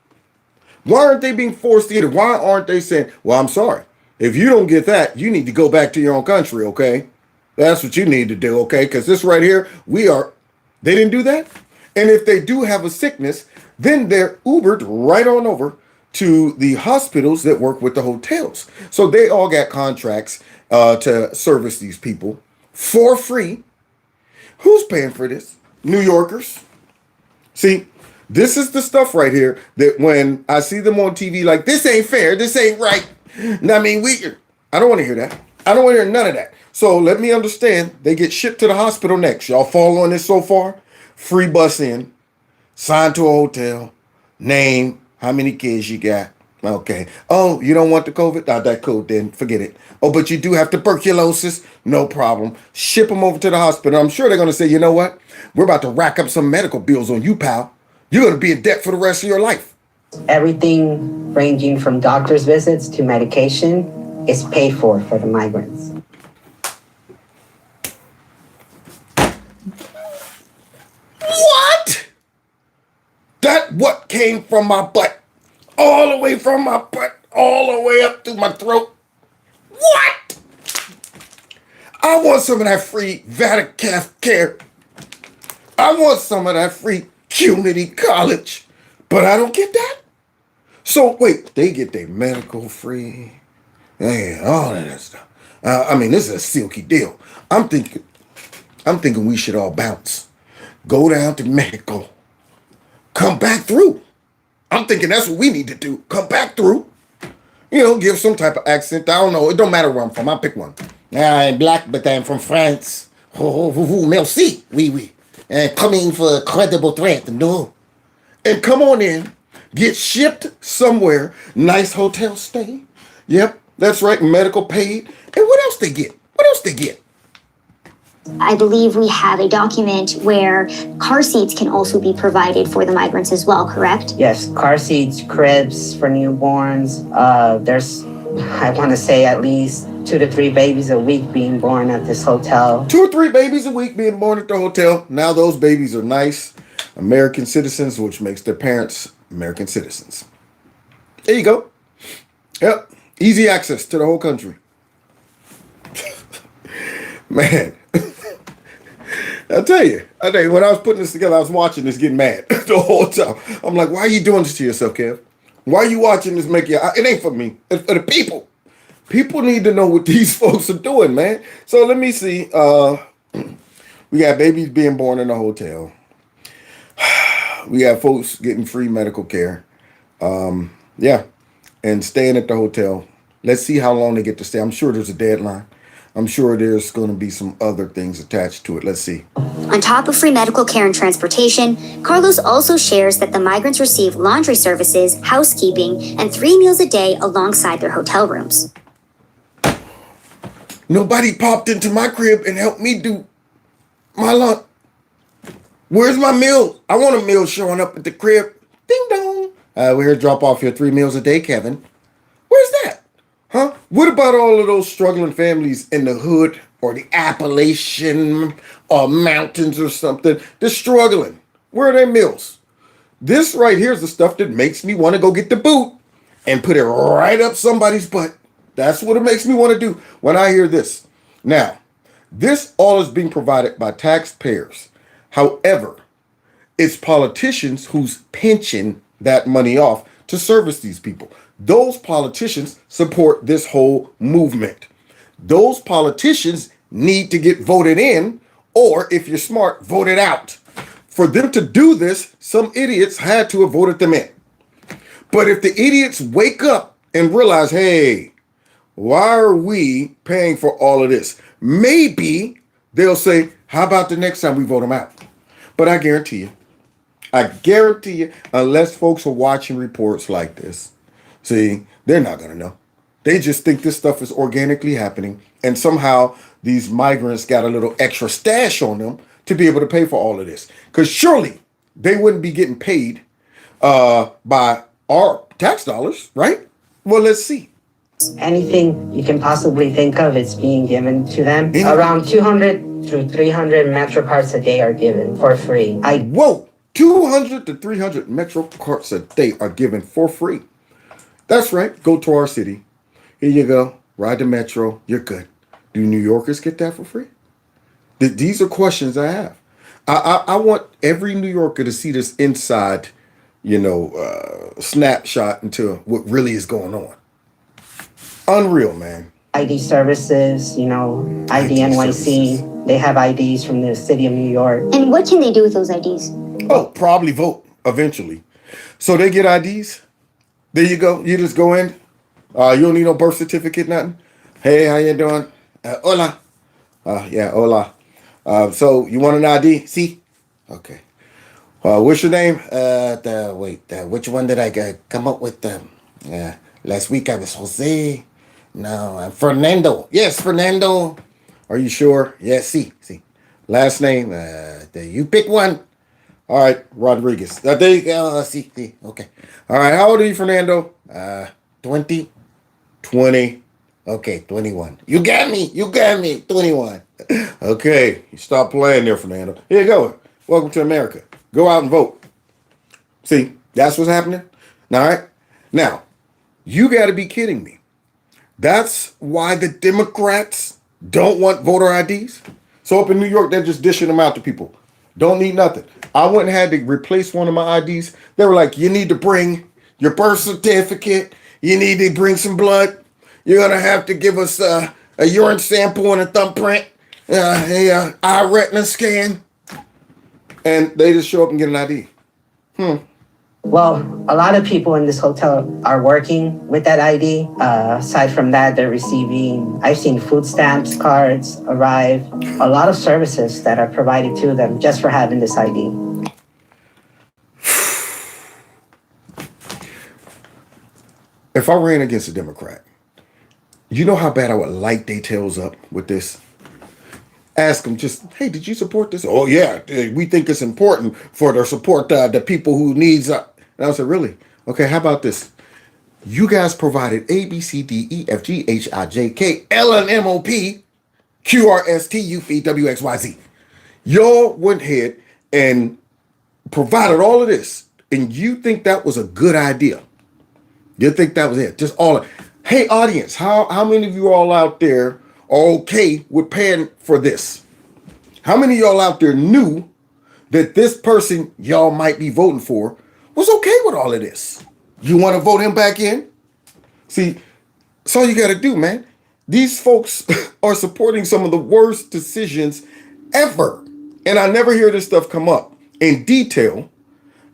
Why aren't they being forced to get it? Why aren't they saying, well, I'm sorry. If you don't get that, you need to go back to your own country, okay? That's what you need to do, okay? Because this right here, they didn't do that. And if they do have a sickness, then they're Ubered right on over to the hospitals that work with the hotels. So they all got contracts to service these people for free. Who's paying for this? New Yorkers. See, this is the stuff right here that when I see them on TV like, this ain't fair, this ain't right. I mean, I don't want to hear that. I don't want to hear none of that. So let me understand. They get shipped to the hospital next. Y'all follow on this so far? Free bus in, signed to a hotel, name, how many kids you got. Okay. Oh, you don't want the COVID? Not that cool, then forget it. Oh, but you do have tuberculosis? No problem. Ship them over to the hospital. I'm sure they're going to say, you know what? We're about to rack up some medical bills on you, pal. You're going to be in debt for the rest of your life. Everything ranging from doctor's visits to medication is paid for the migrants. What? That what came from my butt, all the way from my butt, all the way up through my throat. What? I want some of that free Vatican care. I want some of that free community college, but I don't get that. So wait, they get their medical free, and all of that stuff. I mean, this is a silky deal. I'm thinking we should all bounce. Go down to Mexico. Come back through. I'm thinking that's what we need to do. Come back through. You know, give some type of accent. I don't know. It don't matter where I'm from. I'll pick one. I'm black, but I'm from France. Merci. Oui. And coming for a credible threat. No. And come on in. Get shipped somewhere. Nice hotel stay. Yep, that's right. Medical paid. And what else they get? I believe we have a document where car seats can also be provided for the migrants as well, correct? Yes, car seats, cribs for newborns. There's, I want to say, at least 2 to 3 babies a week being born at this hotel. 2 or 3 babies a week being born at the hotel. Now those babies are nice American citizens, which makes their parents American citizens. There you go. Yep. Easy access to the whole country. Man. I tell you, when I was putting this together, I was watching this getting mad the whole time. I'm like, why are you doing this to yourself, Kev? Why are you watching this make you... It ain't for me. It's for the people. People need to know what these folks are doing, man. So let me see. We got babies being born in a hotel. We got folks getting free medical care. Yeah. And staying at the hotel. Let's see how long they get to stay. I'm sure there's a deadline. I'm sure there's going to be some other things attached to it. Let's see. On top of free medical care and transportation, Carlos also shares that the migrants receive laundry services, housekeeping, and 3 meals a day alongside their hotel rooms. Nobody popped into my crib and helped me do my lunch. Where's my meal? I want a meal showing up at the crib. Ding dong. We're here to drop off your 3 meals a day, Kevin. Where's that? Huh? What about all of those struggling families in the hood or the Appalachian or mountains or something? They're struggling. Where are their meals? This right here is the stuff that makes me want to go get the boot and put it right up somebody's butt. That's what it makes me want to do when I hear this. Now, this all is being provided by taxpayers. However, it's politicians who's pinching that money off to service these people. Those politicians support this whole movement. Those politicians need to get voted in, or if you're smart, voted out. For them to do this, some idiots had to have voted them in. But if the idiots wake up and realize, hey, why are we paying for all of this? Maybe they'll say, how about the next time we vote them out? But I guarantee you, unless folks are watching reports like this, see, they're not going to know. They just think this stuff is organically happening. And somehow these migrants got a little extra stash on them to be able to pay for all of this. Because surely they wouldn't be getting paid by our tax dollars, right? Well, let's see. Anything you can possibly think of is being given to them. Around 200 through 300 Metro cards a day are given for free. Whoa! 200 to 300 Metro cards a day are given for free. That's right. Go to our city. Here you go. Ride the Metro. You're good. Do New Yorkers get that for free? These are questions I have. I want every New Yorker to see this inside, snapshot into what really is going on. Unreal, man. ID services, ID NYC. They have IDs from the city of New York. And what can they do with those IDs? Oh, probably vote eventually. So they get IDs. There you go. You just go in. You don't need no birth certificate, nothing. Hey, how you doing? Hola. Yeah, hola. So you want an ID? See? Okay. What's your name? Which one did I come up with? Last week I was Jose. No, I'm Fernando. Yes, Fernando. Are you sure? Yes, see. Last name, you pick one. All right, Rodriguez. There you go. See. Okay. All right, how old are you, Fernando? 20. 20. Okay, 21. You got me. 21. Okay, you stop playing there, Fernando. Here you go. Welcome to America. Go out and vote. See, that's what's happening. All right. Now, you got to be kidding me. That's why the Democrats don't want voter IDs. So up in New York, they're just dishing them out to people. Don't need nothing. I went and had to replace one of my IDs. They were like, you need to bring your birth certificate. You need to bring some blood. You're going to have to give us a urine sample and a thumbprint, eye retina scan. And they just show up and get an ID. Well, a lot of people in this hotel are working with that ID. Aside from that, I've seen food stamps, cards arrive, a lot of services that are provided to them just for having this ID. If I ran against a Democrat, you know how bad I would light their tails up with this? Ask them just, hey, did you support this? Oh, yeah, we think it's important for to support the people who needs. And I said, really? Okay, how about this? You guys provided A, B, C, D, E, F, G, H, I, J, K, L, N, M, O, P, Q, R, S, T, U, V, W, X, Y, Z. Y'all went ahead and provided all of this, and you think that was a good idea? You think that was it? Just all of it. Hey, audience, how many of you all out there are okay with paying for this? How many of y'all out there knew that this person y'all might be voting for was okay with all of this? You want to vote him back in? See, that's all you got to do, man. These folks are supporting some of the worst decisions ever. And I never hear this stuff come up in detail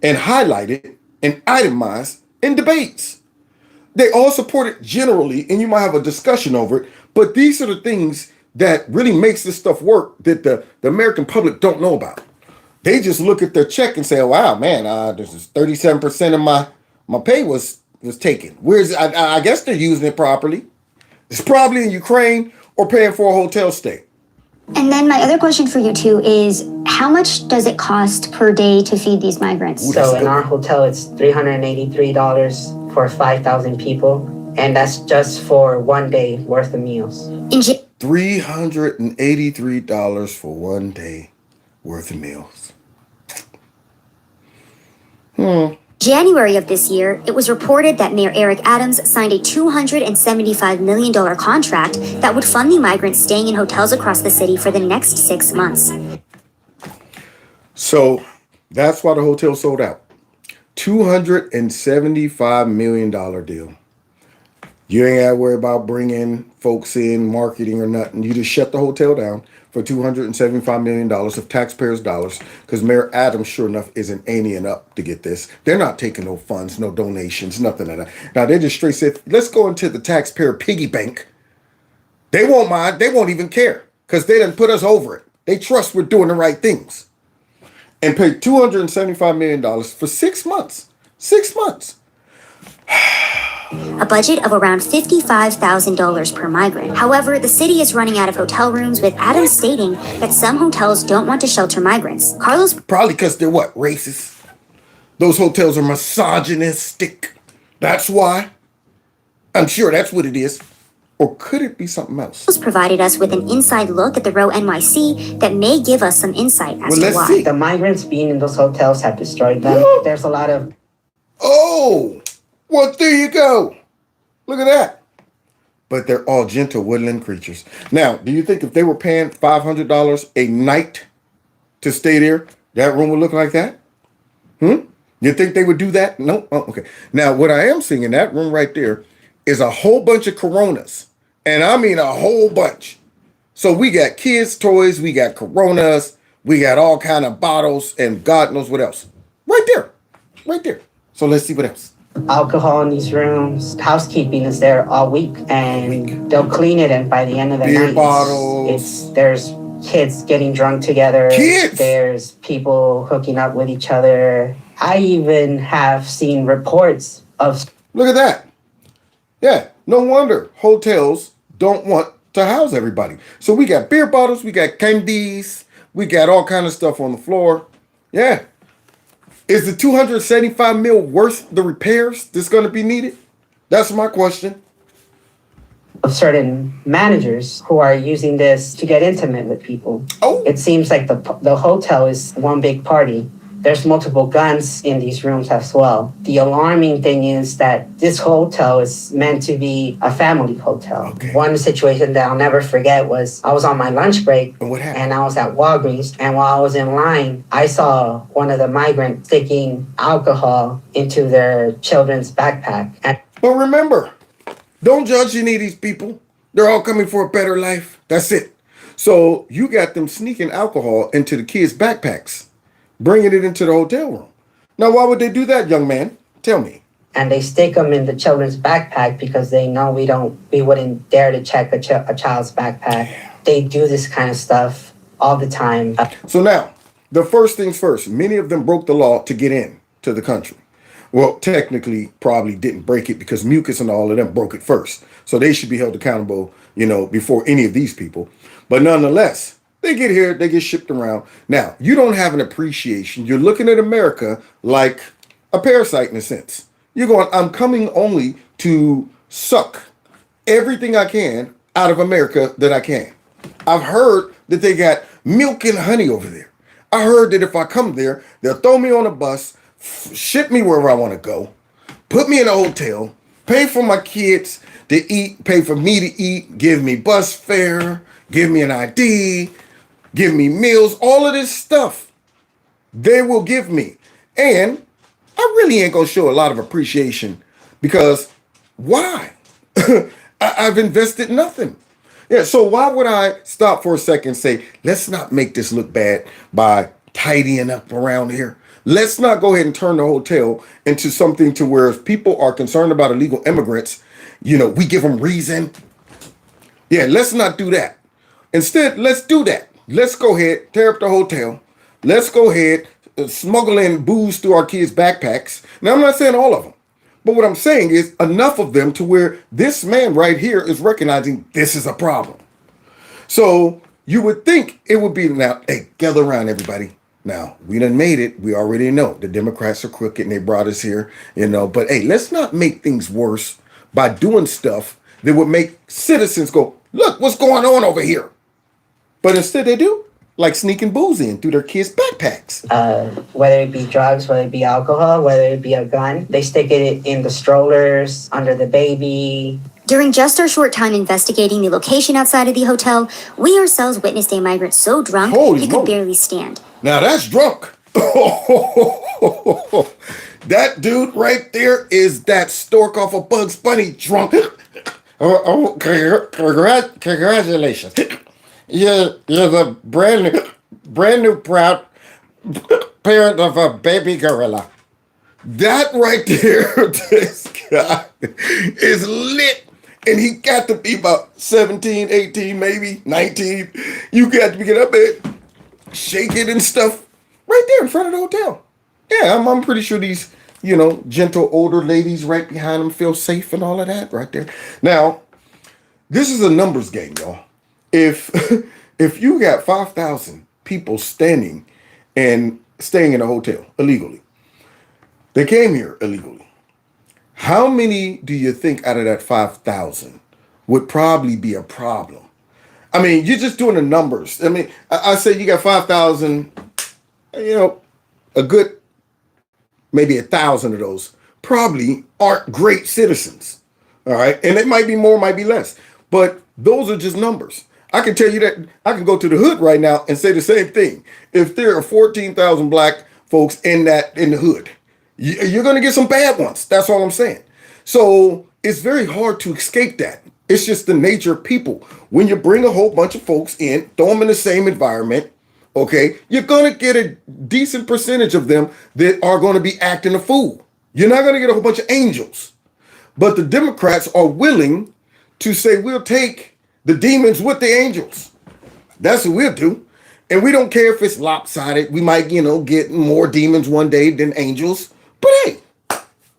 and highlighted and itemized in debates. They all support it generally, and you might have a discussion over it. But these are the things that really makes this stuff work that the American public don't know about. They just look at their check and say, wow, man, this is 37% of my pay was taken. I guess they're using it properly. It's probably in Ukraine or paying for a hotel stay. And then my other question for you too is, how much does it cost per day to feed these migrants? So in our hotel, it's $383 for 5,000 people. And that's just for 1 day worth of meals. $383 for 1 day worth of meals. January of this year, it was reported that Mayor Eric Adams signed a $275 million contract that would fund the migrants staying in hotels across the city for the next 6 months. So that's why the hotel sold out. $275 million deal. You ain't got to worry about bringing folks in, marketing or nothing. You just shut the hotel down for $275 million of taxpayers' dollars, because Mayor Adams, sure enough, isn't anying up to get this. They're not taking no funds, no donations, nothing like that. Now, they just straight said, let's go into the taxpayer piggy bank. They won't mind. They won't even care, because they done put us over it. They trust we're doing the right things. And paid $275 million for 6 months. 6 months. A budget of around $55,000 per migrant. However, the city is running out of hotel rooms, with Adams stating that some hotels don't want to shelter migrants. Carlos... Probably because they're what? Racist? Those hotels are misogynistic. That's why. I'm sure that's what it is. Or could it be something else? Provided us with an inside look at the Row NYC that may give us some insight as Well, to let's why. see. The migrants being in those hotels have destroyed them. There's a lot of Oh, well, there you go. Look at that. But they're all gentle woodland creatures. Now, do you think if they were paying $500 a night to stay there, that room would look like that? You think they would do that? No? Oh, okay. Now, what I am seeing in that room right there is a whole bunch of Coronas. And I mean a whole bunch. So we got kids' toys, we got Coronas, we got all kind of bottles, and God knows what else. Right there. Right there. So let's see what else. alcohol in these rooms. Housekeeping is there all week, and they'll clean it, and by the end of the Beer night, bottles. there's kids getting drunk together. Kids! There's people hooking up with each other. I even have seen reports of... Look at that. Yeah, no wonder hotels don't want to house everybody. So we got beer bottles, we got candies, we got all kind of stuff on the floor. Yeah. Is the 275 mil worth the repairs that's going to be needed? That's my question. Of certain managers who are using this to get intimate with people. Oh. It seems like the hotel is one big party. There's multiple guns in these rooms as well. The alarming thing is that this hotel is meant to be a family hotel. Okay. One situation that I'll never forget was I was on my lunch break And what happened? and I was at Walgreens, and while I was in line, I saw one of the migrants sticking alcohol into their children's backpack. And But remember, don't judge any of these people. They're all coming for a better life. That's it. So you got them sneaking alcohol into the kids' backpacks, bringing it into the hotel room. Now, why would they do that, young man? Tell me. and they stick them in the children's backpack because they know we wouldn't dare to check a child's backpack. They do this kind of stuff all the time. So now, the first things first, many of them broke the law to get in to the country. Well, technically, probably didn't break it because Mucus and all of them broke it first. So they should be held accountable, before any of these people. But nonetheless, they get here, they get shipped around. Now, you don't have an appreciation. You're looking at America like a parasite in a sense. You're going, I'm coming only to suck everything I can out of America that I can. I've heard that they got milk and honey over there. I heard that if I come there, they'll throw me on a bus, ship me wherever I want to go, put me in a hotel, pay for my kids to eat, pay for me to eat, give me bus fare, give me an ID, give me meals, all of this stuff they will give me. And I really ain't gonna show a lot of appreciation because why? I've invested nothing. Yeah, so why would I stop for a second and say, let's not make this look bad by tidying up around here. Let's not go ahead and turn the hotel into something to where if people are concerned about illegal immigrants, we give them reason. Yeah, let's not do that. Instead, let's do that. Let's go ahead, tear up the hotel. Let's go ahead, smuggle in booze through our kids' backpacks. Now, I'm not saying all of them. But what I'm saying is enough of them to where this man right here is recognizing this is a problem. So you would think it would be now, hey, gather around everybody. Now, we done made it. We already know the Democrats are crooked and they brought us here, But hey, let's not make things worse by doing stuff that would make citizens go, look, what's going on over here? But instead they do. Like sneaking booze in through their kids' backpacks. Whether it be drugs, whether it be alcohol, whether it be a gun, they stick it in the strollers, under the baby. During just our short time investigating the location outside of the hotel, we ourselves witnessed a migrant so drunk he could barely stand. Now that's drunk. That dude right there is that stork off of Bugs Bunny drunk. Congratulations. You're the brand new proud parent of a baby gorilla. That right there, this guy is lit. And he got to be about 17, 18, maybe 19. You got to get up there, shake it and stuff right there in front of the hotel. Yeah, I'm pretty sure these, gentle older ladies right behind them feel safe and all of that right there. Now, this is a numbers game, y'all. If you got 5,000 people standing and staying in a hotel illegally, they came here illegally. How many do you think out of that 5,000 would probably be a problem? I mean, you're just doing the numbers. I mean, I say you got 5,000, a good maybe 1,000 of those probably aren't great citizens. All right. And it might be more, might be less. But those are just numbers. I can tell you that I can go to the hood right now and say the same thing. If there are 14,000 black folks in the hood, you're going to get some bad ones. That's all I'm saying. So it's very hard to escape that. It's just the nature of people. When you bring a whole bunch of folks in, throw them in the same environment, okay, you're going to get a decent percentage of them that are going to be acting a fool. You're not going to get a whole bunch of angels. But the Democrats are willing to say, we'll take the demons with the angels. That's what we'll do. And we don't care if it's lopsided. We might, get more demons one day than angels. But hey,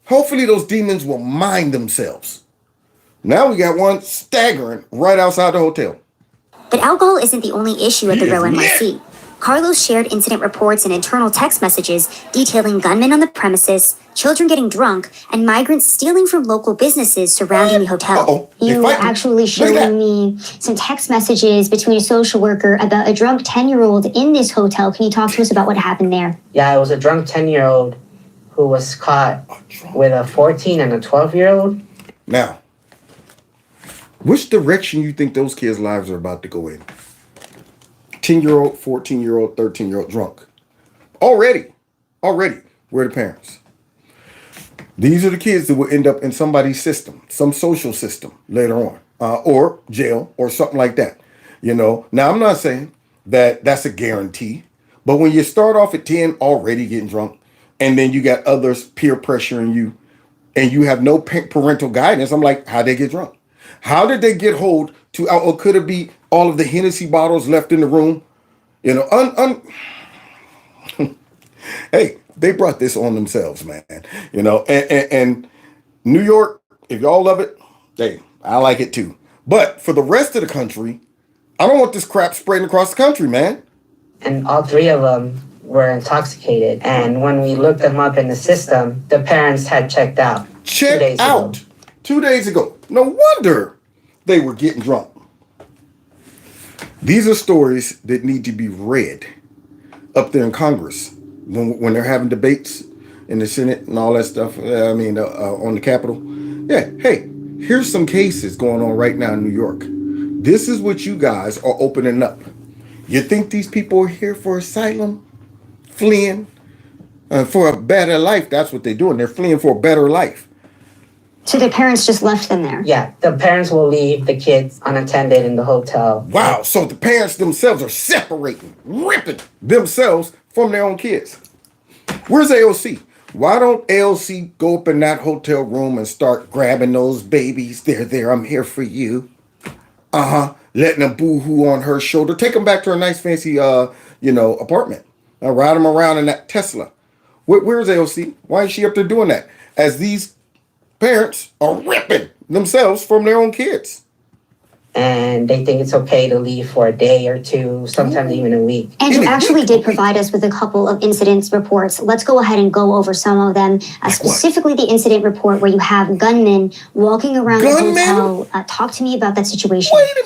hopefully those demons will mind themselves. Now we got one staggering right outside the hotel. But alcohol isn't the only issue at the Row NYC. Carlos shared incident reports and internal text messages detailing gunmen on the premises, children getting drunk, and migrants stealing from local businesses surrounding the hotel. You were actually showing me some text messages between a social worker about a drunk 10-year-old in this hotel. Can you talk to us about what happened there? Yeah, it was a drunk 10-year-old who was caught with a 14 and a 12-year-old. Now, which direction you think those kids' lives are about to go in? 10-year-old, 14-year-old, 13-year-old drunk. Already. Where are the parents? These are the kids that will end up in somebody's system, some social system later on, or jail or something like that. Now, I'm not saying that that's a guarantee, but when you start off at 10 already getting drunk, and then you got others peer pressuring you, and you have no parental guidance, I'm like, how'd they get drunk? How did they get hold to, or could it be all of the Hennessy bottles left in the room? Hey, they brought this on themselves, man. And New York, if y'all love it, hey, I like it too. But for the rest of the country, I don't want this crap spreading across the country, man. And all three of them were intoxicated. And when we looked them up in the system, the parents had checked out. Checked out 2 days ago. No wonder they were getting drunk. These are stories that need to be read up there in Congress when they're having debates in the Senate and all that stuff. On the Capitol. Yeah, hey, here's some cases going on right now in New York. This is what you guys are opening up. You think these people are here for asylum? Fleeing for a better life? That's what they're doing. They're fleeing for a better life. So the parents just left them there? Yeah, the parents will leave the kids unattended in the hotel. Wow, so the parents themselves are separating, ripping themselves from their own kids. Where's AOC? Why don't AOC go up in that hotel room and start grabbing those babies? There, I'm here for you. Letting them boo-hoo on her shoulder. Take them back to her nice fancy, apartment. Ride them around in that Tesla. Where's AOC? Why is she up there doing that? As these parents are ripping themselves from their own kids. And they think it's okay to leave for a day or two, sometimes even a week. And you actually did provide us with a couple of incident reports. Let's go ahead and go over some of them. Specifically the incident report where you have gunmen walking around the hotel. Talk to me about that situation. Wait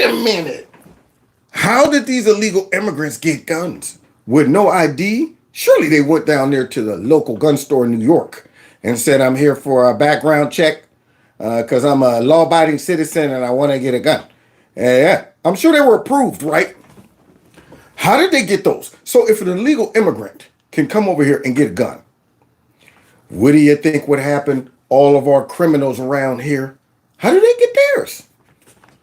a minute. How did these illegal immigrants get guns? With no ID? Surely they went down there to the local gun store in New York and said, I'm here for a background check because I'm a law-abiding citizen and I want to get a gun. Yeah, I'm sure they were approved, right? How did they get those? So if an illegal immigrant can come over here and get a gun, what do you think would happen? All of our criminals around here, how do they get theirs?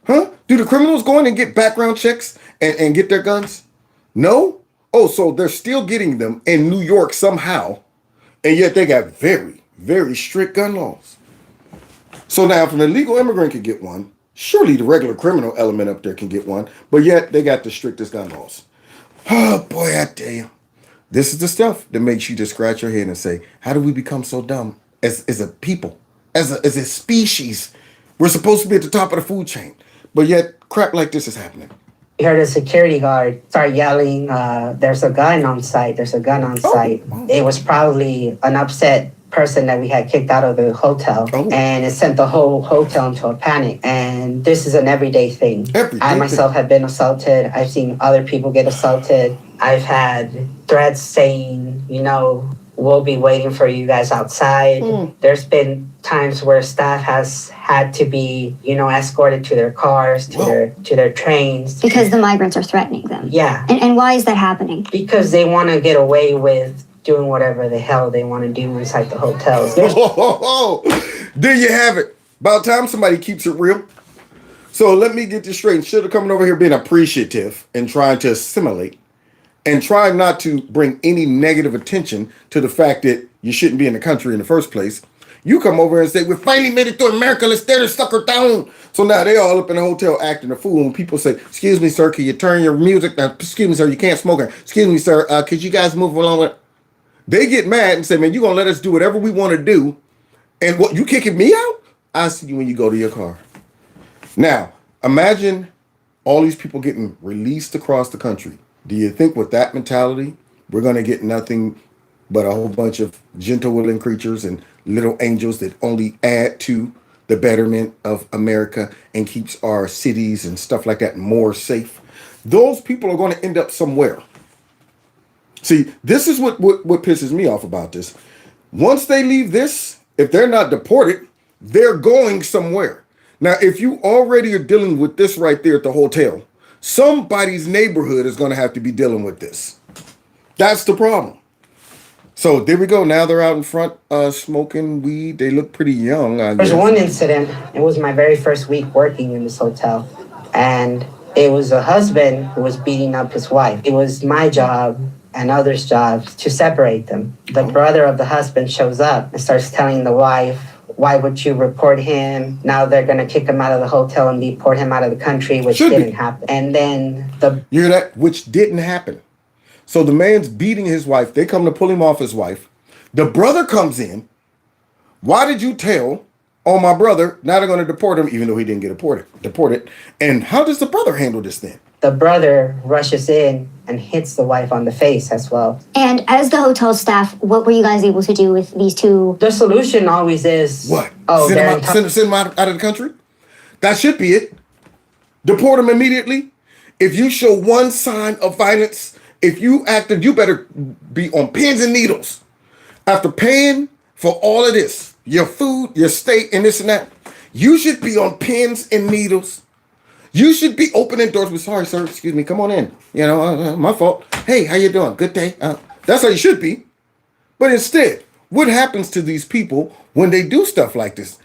Huh? Do the criminals go in and get background checks and get their guns? No? Oh, so they're still getting them in New York somehow, and yet they got very, very strict gun laws. So now if an illegal immigrant can get one, surely the regular criminal element up there can get one, but yet they got the strictest gun laws. Oh boy, I tell you, this is the stuff that makes you just scratch your head and say, how do we become so dumb as a people, as a species? We're supposed to be at the top of the food chain, but yet crap like this is happening. We heard a security guard start yelling, there's a gun on site, there's a gun on site. It was probably an upset person that we had kicked out of the hotel, and it sent the whole hotel into a panic. And this is an everyday thing. I myself have been assaulted. I've seen other people get assaulted. I've had threats saying, we'll be waiting for you guys outside. There's been times where staff has had to be, escorted to their cars, to their trains. Because the migrants are threatening them. Yeah. And why is that happening? Because they want to get away with doing whatever the hell they want to do inside the hotels. There you have it. About time somebody keeps it real. So let me get this straight. Instead of coming over here being appreciative and trying to assimilate and trying not to bring any negative attention to the fact that you shouldn't be in the country in the first place, you come over and say, we finally made it through America. Let's tear the sucker down. So now they all up in the hotel acting a fool. And people say, excuse me, sir, can you turn your music down? Excuse me, sir, you can't smoke. Excuse me, sir, could you guys move along with... They get mad and say, man, you're going to let us do whatever we want to do. And what, you kicking me out? I'll see you when you go to your car. Now, imagine all these people getting released across the country. Do you think with that mentality, we're going to get nothing but a whole bunch of gentle willing creatures and little angels that only add to the betterment of America and keeps our cities and stuff like that more safe? Those people are going to end up somewhere. See, this is what pisses me off about this. Once they leave this, if they're not deported, they're going somewhere. Now, if you already are dealing with this right there at the hotel, somebody's neighborhood is going to have to be dealing with this. That's the problem. So there we go. Now they're out in front smoking weed. They look pretty young. I guess. There's one incident. It was my very first week working in this hotel. And it was a husband who was beating up his wife. It was my job and others' jobs to separate them. The brother of the husband shows up and starts telling the wife, why would you report him? Now they're going to kick him out of the hotel and deport him out of the country, which didn't happen. And then You hear that? Which didn't happen. So the man's beating his wife. They come to pull him off his wife. The brother comes in. Why did you tell on my brother? Now they're going to deport him, even though he didn't get deported. And how does the brother handle this then? The brother rushes in and hits the wife on the face as well. And as the hotel staff, what were you guys able to do with these two? The solution always is... What? Oh, send them out of the country? That should be it. Deport them immediately. If you show one sign of violence, if you acted, you better be on pins and needles. After paying for all of this, your food, your stay, and this and that, you should be on pins and needles. You should be opening doors with, sorry, sir, excuse me, come on in. My fault. Hey, how you doing? Good day. That's how you should be. But instead, what happens to these people when they do stuff like this?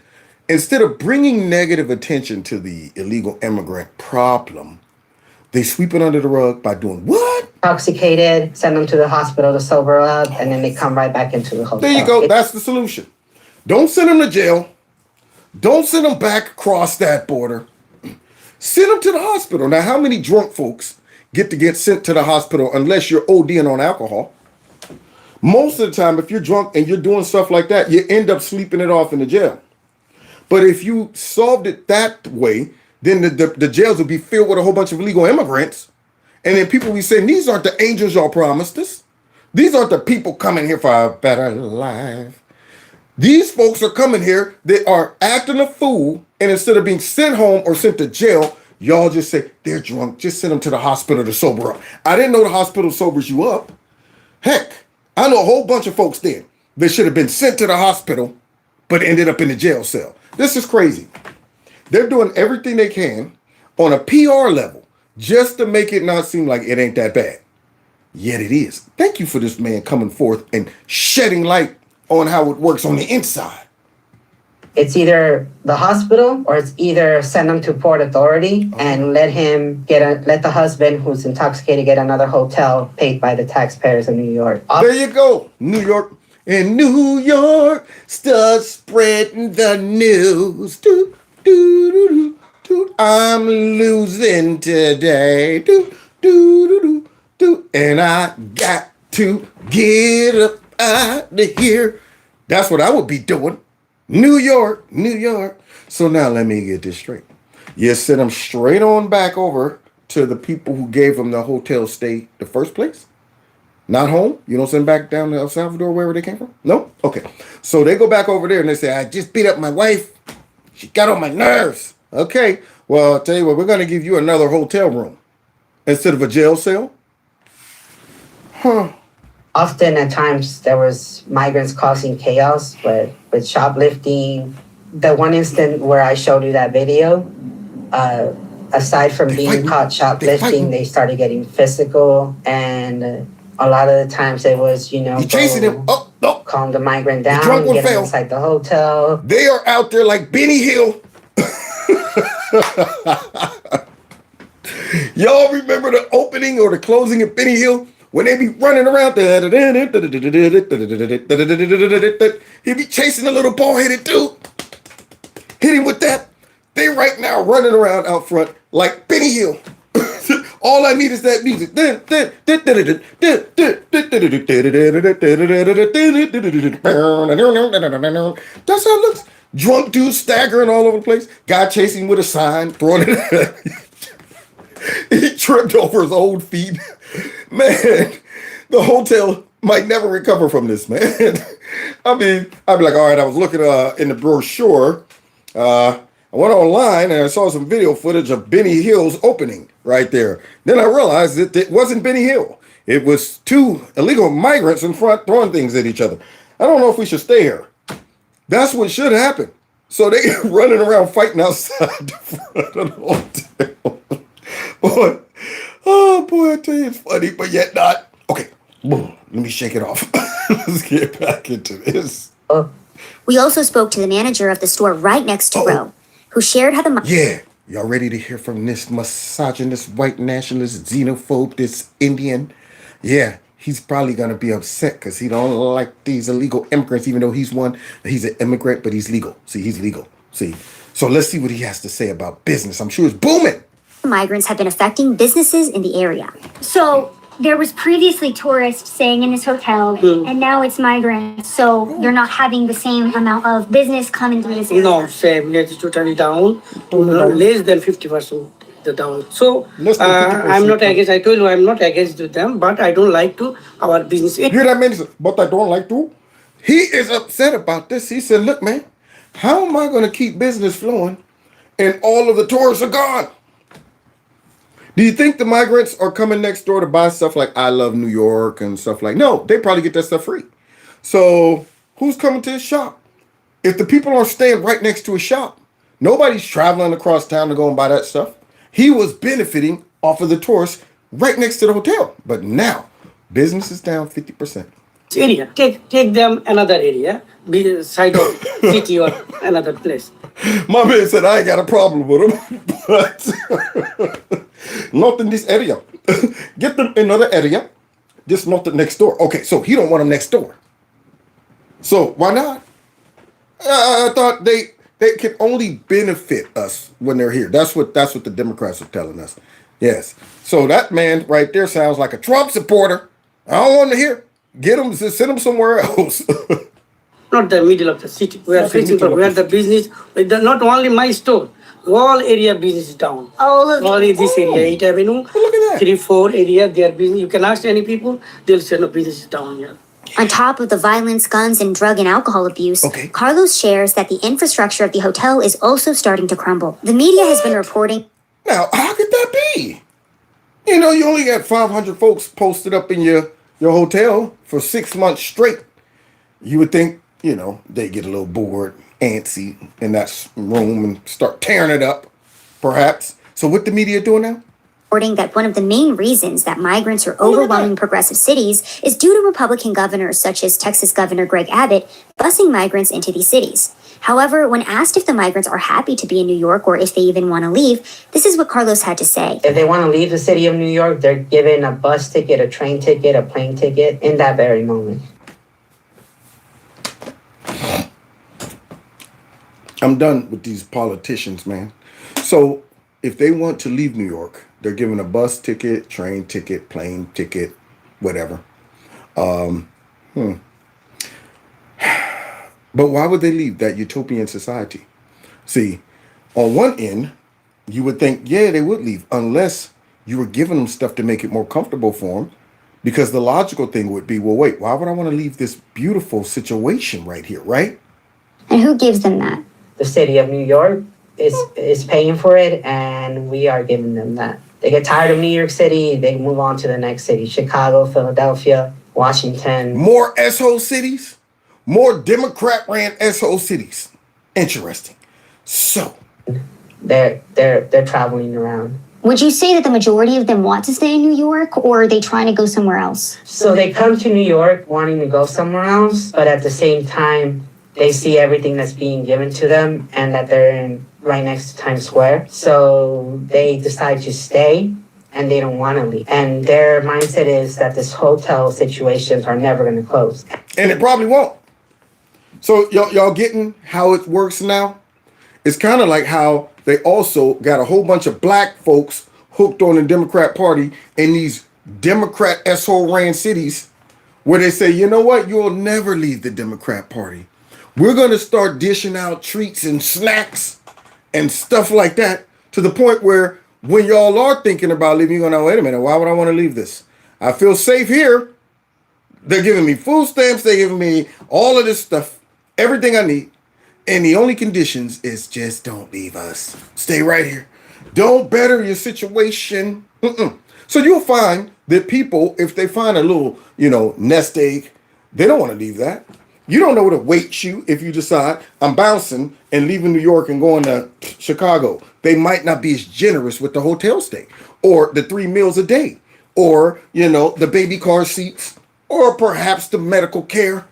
Instead of bringing negative attention to the illegal immigrant problem, they sweep it under the rug by doing what? Intoxicated, send them to the hospital to sober up, and then they come right back into the hotel. There you go. That's the solution. Don't send them to jail. Don't send them back across that border. Send them to the hospital. Now, how many drunk folks get sent to the hospital unless you're ODing on alcohol? Most of the time, if you're drunk and you're doing stuff like that, you end up sleeping it off in the jail. But if you solved it that way, then the jails would be filled with a whole bunch of illegal immigrants. And then people be saying, these aren't the angels y'all promised us. These aren't the people coming here for a better life. These folks are coming here, they are acting a fool, and instead of being sent home or sent to jail, y'all just say, they're drunk, just send them to the hospital to sober up. I didn't know the hospital sobers you up. Heck, I know a whole bunch of folks then that should have been sent to the hospital, but ended up in the jail cell. This is crazy. They're doing everything they can on a PR level just to make it not seem like it ain't that bad. Yet it is. Thank you for this man coming forth and shedding light on how it works on the inside. It's either the hospital or it's either send them to Port Authority and let the husband who's intoxicated get another hotel paid by the taxpayers of New York. There you go, New York. And New York, start spreading the news. Do, do, do, do, do. I'm losing today. Do, do, do, do, do. And I got to get up out of here. That's what I would be doing. New York, New York. So now let me get this straight. You send them straight on back over to the people who gave them the hotel stay the first place? Not home? You don't send back down to El Salvador, wherever they came from? No? Okay. So they go back over there and they say, I just beat up my wife. She got on my nerves. Okay. Well, I'll tell you what, we're going to give you another hotel room instead of a jail cell. Huh. Often at times there was migrants causing chaos with shoplifting. The one instant where I showed you that video, aside from being caught shoplifting, they started getting physical, and a lot of the times it was, chasing him. Oh, no. Calm the migrant down, drunk one get him fell. inside the hotel. They are out there like Benny Hill. Y'all remember the opening or the closing of Benny Hill? When they be running around, he be chasing the little bald-headed dude. Hit him with that. They right now running around out front like Benny Hill. All I need is that music. That's how it looks. Drunk dude staggering all over the place. Guy chasing with a sign, throwing it. He tripped over his own feet. Man, the hotel might never recover from this, man. I mean, I'd be like, all right, I was looking in the brochure. I went online and I saw some video footage of Benny Hill's opening right there. Then I realized that it wasn't Benny Hill. It was two illegal migrants in front throwing things at each other. I don't know if we should stay here. That's what should happen. So they running around fighting outside the front of the hotel. Boy, oh boy, I tell you, it's funny, but yet not. Okay, boom, let me shake it off. Let's get back into this. We also spoke to the manager of the store right next to Roe, who shared how the... Yeah, y'all ready to hear from this misogynist, white nationalist, xenophobe, this Indian? Yeah, he's probably going to be upset because he don't like these illegal immigrants, even though he's an immigrant, but he's legal. See, he's legal. See, so let's see what he has to say about business. I'm sure it's booming. Migrants have been affecting businesses in the area. So there was previously tourists staying in this hotel, and now it's migrants. So you're not having the same amount of business coming through this area. No, same. It's totally down to less than 50% the down. So I'm not against. I told you I'm not against them, but I don't like to our business. You hear that, man? But I don't like to. He is upset about this. He said, "Look, man, how am I going to keep business flowing, and all of the tourists are gone?" Do you think the migrants are coming next door to buy stuff like I Love New York and stuff like? No, they probably get that stuff free. So who's coming to his shop? If the people are staying right next to his shop, nobody's traveling across town to go and buy that stuff. He was benefiting off of the tourists right next to the hotel. But now business is down 50%. Area. Take them another area, be side of city or another place. My man said I ain't got a problem with him, but not in this area. Get them in another area, just not the next door. Okay, so he don't want them next door. So why not? I thought they can only benefit us when they're here. That's what the Democrats are telling us. Yes. So that man right there sounds like a Trump supporter. I don't want to hear. Get them, send them somewhere else. Not the middle of the city. We are facing for where the business. Not only my store. All area business is down. All in this area, 8th Avenue, 3-4 area, their business. You can ask any people, they'll say no business is down here. On top of the violence, guns, and drug and alcohol abuse, Carlos shares that the infrastructure of the hotel is also starting to crumble. The media has been reporting... Now, how could that be? You know, you only got 500 folks posted up in your hotel for 6 months straight. You would think, they get a little bored, antsy in that room and start tearing it up, perhaps. So what the media doing now? Reporting that one of the main reasons that migrants are overwhelming progressive cities is due to Republican governors such as Texas Governor Greg Abbott busing migrants into these cities. However, when asked if the migrants are happy to be in New York or if they even want to leave, this is what Carlos had to say. If they want to leave the city of New York, they're given a bus ticket, a train ticket, a plane ticket in that very moment. I'm done with these politicians, man. So if they want to leave New York, they're given a bus ticket, train ticket, plane ticket, whatever. But why would they leave that utopian society? See, on one end, you would think, yeah, they would leave unless you were giving them stuff to make it more comfortable for them. Because the logical thing would be, well, wait, why would I want to leave this beautiful situation right here, right? And who gives them that? The city of New York is paying for it, and we are giving them that. They get tired of New York City, they move on to the next city. Chicago, Philadelphia, Washington. More S-hole cities? More Democrat-ran S-hole cities. Interesting. So. They're traveling around. Would you say that the majority of them want to stay in New York, or are they trying to go somewhere else? So they come to New York wanting to go somewhere else, but at the same time, they see everything that's being given to them and that they're in right next to Times Square. So they decide to stay and they don't want to leave. And their mindset is that this hotel situations are never going to close. And it probably won't. So y'all getting how it works now? It's kind of like how they also got a whole bunch of black folks hooked on the Democrat Party in these Democrat S-hole ran cities where they say, you know what, you'll never leave the Democrat Party. We're going to start dishing out treats and snacks and stuff like that to the point where when y'all are thinking about leaving, you're going to, wait a minute, why would I want to leave this? I feel safe here. They're giving me food stamps. They're giving me all of this stuff, everything I need. And the only conditions is just don't leave us. Stay right here. Don't better your situation. So you'll find that people, if they find a little, nest egg, they don't want to leave that. You don't know what awaits you if you decide I'm bouncing and leaving New York and going to Chicago. They might not be as generous with the hotel stay or the 3 meals a day or, the baby car seats or perhaps the medical care,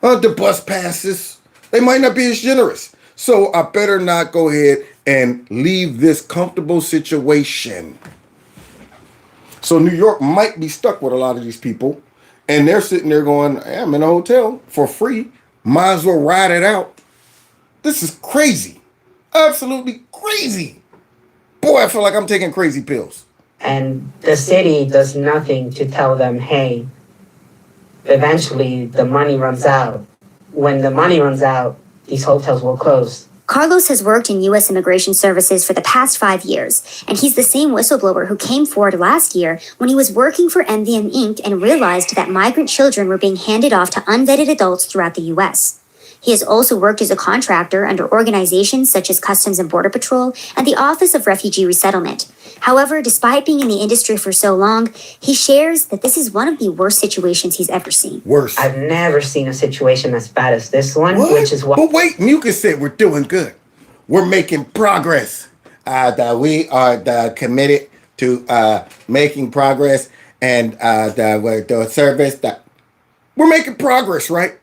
the bus passes. They might not be as generous. So I better not go ahead and leave this comfortable situation. So New York might be stuck with a lot of these people. And they're sitting there going, hey, I'm in a hotel for free. Might as well ride it out. This is crazy. Absolutely crazy. Boy, I feel like I'm taking crazy pills. And the city does nothing to tell them, hey, eventually the money runs out. When the money runs out, these hotels will close. Carlos has worked in U.S. Immigration Services for the past 5 years, and he's the same whistleblower who came forward last year when he was working for MVM Inc. and realized that migrant children were being handed off to unvetted adults throughout the U.S. He has also worked as a contractor under organizations such as Customs and Border Patrol and the Office of Refugee Resettlement. However, despite being in the industry for so long, he shares that this is one of the worst situations he's ever seen. Worse. I've never seen a situation as bad as this one, which is why. But wait, Mucus said we're doing good. We're making progress. That we are committed to making progress and the service that we're making progress, right?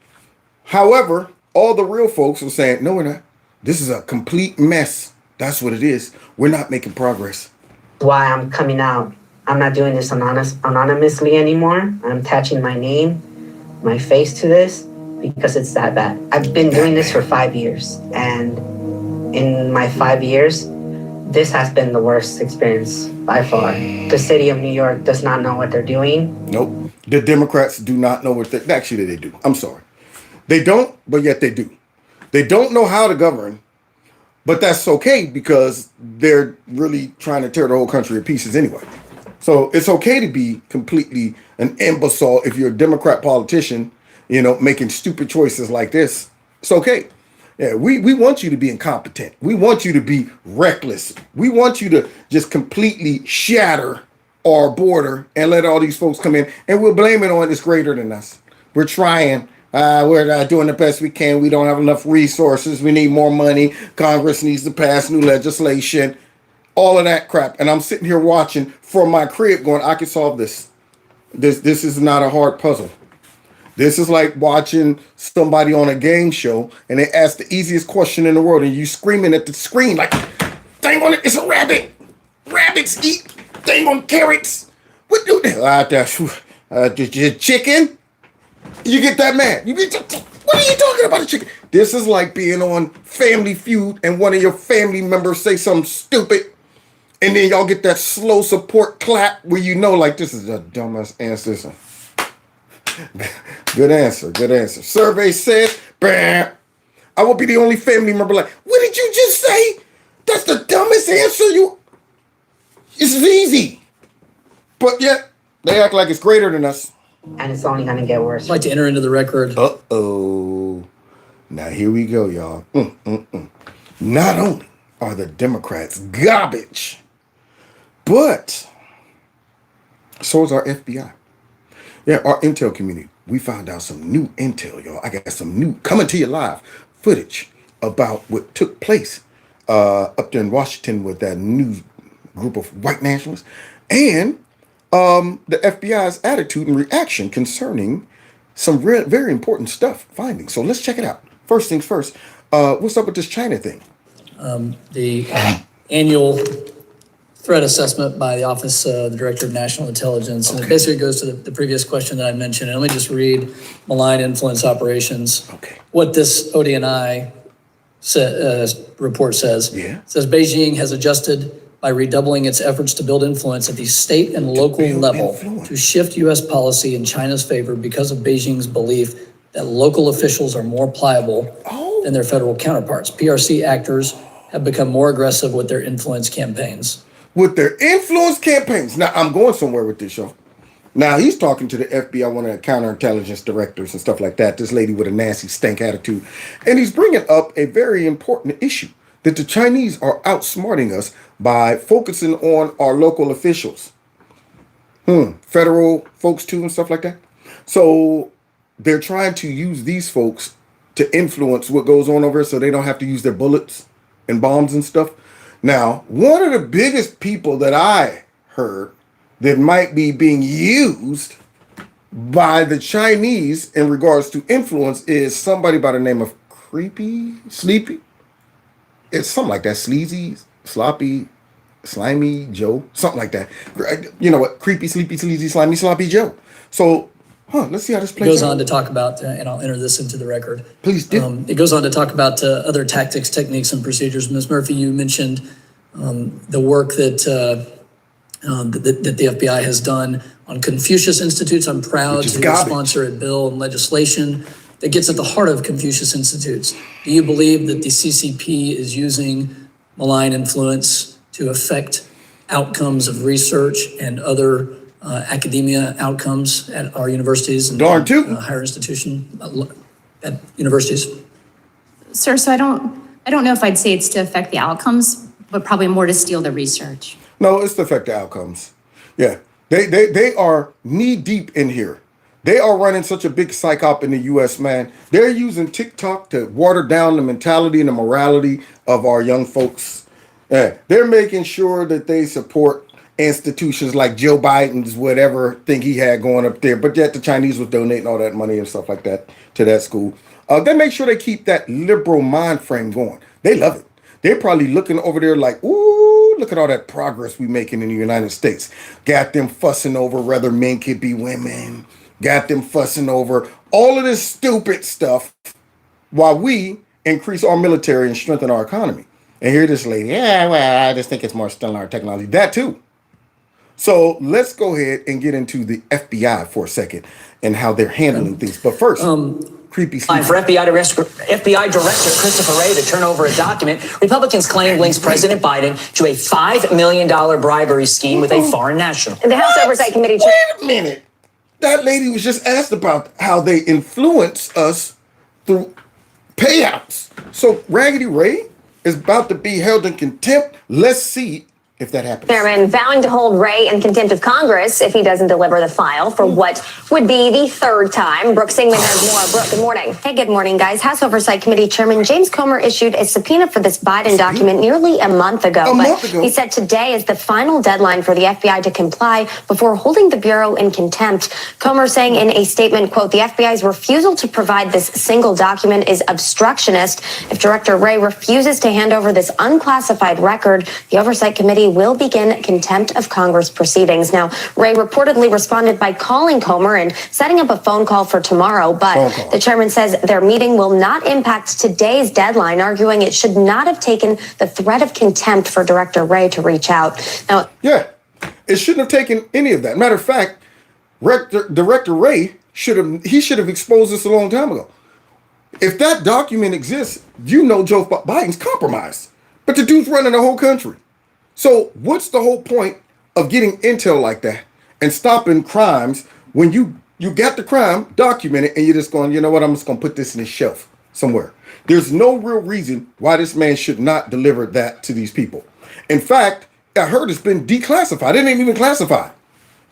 However, all the real folks are saying, no, we're not. This is a complete mess. That's what it is. We're not making progress. Why I'm coming out. I'm not doing this anonymously anymore. I'm attaching my name, my face to this because it's that bad. I've been doing this for 5 years, and in my 5 years, this has been the worst experience by far. The city of New York does not know what they're doing. Nope. The Democrats do not know what actually they do. I'm sorry. They don't, but yet they do. They don't know how to govern, but that's okay because they're really trying to tear the whole country to pieces anyway. So it's okay to be completely an imbecile if you're a Democrat politician, making stupid choices like this. It's okay. Yeah, we want you to be incompetent. We want you to be reckless. We want you to just completely shatter our border and let all these folks come in, and we'll blame it on it's greater than us. We're trying. We're doing the best we can. We don't have enough resources. We need more money. Congress needs to pass new legislation. All of that crap. And I'm sitting here watching from my crib going, I can solve this. This is not a hard puzzle. This is like watching somebody on a game show and they ask the easiest question in the world and you screaming at the screen like, dang on it, it's a rabbit. Rabbits eat dang on carrots. What do they? Chicken? You get that mad. What are you talking about, a chicken? This is like being on Family Feud and one of your family members say something stupid, and then y'all get that slow support clap where like this is the dumbest answer. Good answer. Survey says, bam. I will be the only family member like, what did you just say? That's the dumbest answer It's easy. But yet, They act like it's greater than us. And it's only going to get worse. I'd like to enter into the record. Uh-oh. Now here we go, y'all. Not only are the Democrats garbage, but so is our FBI. Yeah, our intel community. We found out some new intel, y'all. I got some new coming to you live footage about what took place up there in Washington with that new group of white nationalists, and the FBI's attitude and reaction concerning some very important findings. So let's check it out. First things first, what's up with this China thing? The annual threat assessment by the Office of the Director of National Intelligence. And it basically goes to the previous question that I mentioned. And let me just read malign influence operations. What this ODNI report says. It says Beijing has adjusted by redoubling its efforts to build influence at the state and local level to shift U.S. policy in China's favor because of Beijing's belief that local officials are more pliable than their federal counterparts. PRC actors have become more aggressive with their influence campaigns. Now, I'm going somewhere with this, y'all. Now, he's talking to the FBI, one of the counterintelligence directors and stuff like that, this lady with a nasty stank attitude. And he's bringing up a very important issue, that the Chinese are outsmarting us by focusing on our local officials. Federal folks too and stuff like that. So they're trying to use these folks to influence what goes on over here so they don't have to use their bullets and bombs and stuff. Now, one of the biggest people that I heard that might be being used by the Chinese in regards to influence is somebody by the name of Sleepy. It's something like that. Sleazy, Sloppy, Slimy Joe, something like that. You know what? Creepy, Sleepy, Sleazy, Slimy, Sloppy Joe. So, let's see how this plays out. It goes on to talk about, and I'll enter this into the record. Please do. It goes on to talk about other tactics, techniques, and procedures. Ms. Murphy, you mentioned the work that the FBI has done on Confucius Institutes. I'm proud to sponsor a bill and legislation that gets at the heart of Confucius Institutes. Do you believe that the CCP is using malign influence to affect outcomes of research and other academia outcomes at our universities and higher institution at universities? Sir, so I don't know if I'd say it's to affect the outcomes, but probably more to steal the research. No, it's to affect the outcomes. Yeah, they are knee deep in here. They are running such a big psych op in the U.S., man. They're using TikTok to water down the mentality and the morality of our young folks. Yeah, they're making sure that they support institutions like Joe Biden's whatever thing he had going up there, but yet the Chinese was donating all that money and stuff like that to that school. They make sure they keep that liberal mind frame going. They love it. They're probably looking over there like, ooh, look at all that progress we making in the United States. Got them fussing over whether men could be women. Got them fussing over all of this stupid stuff while we increase our military and strengthen our economy. And here this lady, yeah, well, I just think it's more still in our technology. That too. So let's go ahead and get into the FBI for a second and how they're handling things. But first, creepy. For FBI Director Christopher Wray to turn over a document Republicans claim links President Biden to a $5 million bribery scheme with a foreign national. The House Oversight Committee. Wait a minute. That lady was just asked about how they influence us through payouts. So Raggedy Ray is about to be held in contempt. Let's see if that happens. Chairman vowing to hold Wray in contempt of Congress if he doesn't deliver the file for what would be the third time. Brooke Singman has more. Brooke, good morning. Hey, good morning, guys. House Oversight Committee Chairman James Comer issued a subpoena for this Biden document nearly a month ago. He said today is the final deadline for the FBI to comply before holding the Bureau in contempt. Comer saying in a statement, quote, the FBI's refusal to provide this single document is obstructionist. If Director Wray refuses to hand over this unclassified record, the Oversight Committee will begin contempt of Congress proceedings. Now, Wray reportedly responded by calling Comer and setting up a phone call for tomorrow, but the chairman says their meeting will not impact today's deadline, arguing it should not have taken the threat of contempt for Director Wray to reach out. Now, yeah, it shouldn't have taken any of that. Matter of fact, Director Wray should have exposed this a long time ago. If that document exists, you know Joe Biden's compromised. But the dude's running the whole country. So what's the whole point of getting intel like that and stopping crimes when you got the crime documented and you're just going, you know what, I'm just going to put this in a shelf somewhere. There's no real reason why this man should not deliver that to these people. In fact, I heard it's been declassified. It ain't even classified.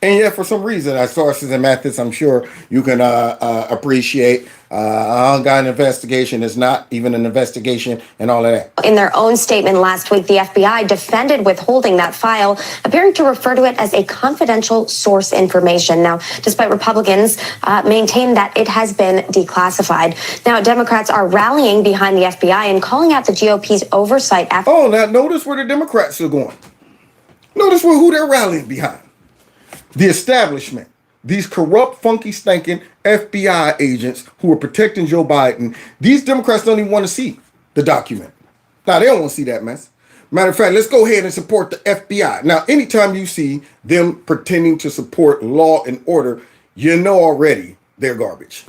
And yet, for some reason, as sources and methods, I'm sure you can appreciate, ongoing investigation is not even an investigation and all of that. In their own statement last week, the FBI defended withholding that file, appearing to refer to it as a confidential source information. Now, despite Republicans maintain that it has been declassified. Now, Democrats are rallying behind the FBI and calling out the GOP's oversight efforts. Oh, now notice where the Democrats are going. Notice who they're rallying behind. The establishment, these corrupt, funky, stinking FBI agents who are protecting Joe Biden. These Democrats don't even want to see the document. Now, they don't want to see that mess. Matter of fact, let's go ahead and support the FBI. Now, anytime you see them pretending to support law and order, you know already they're garbage.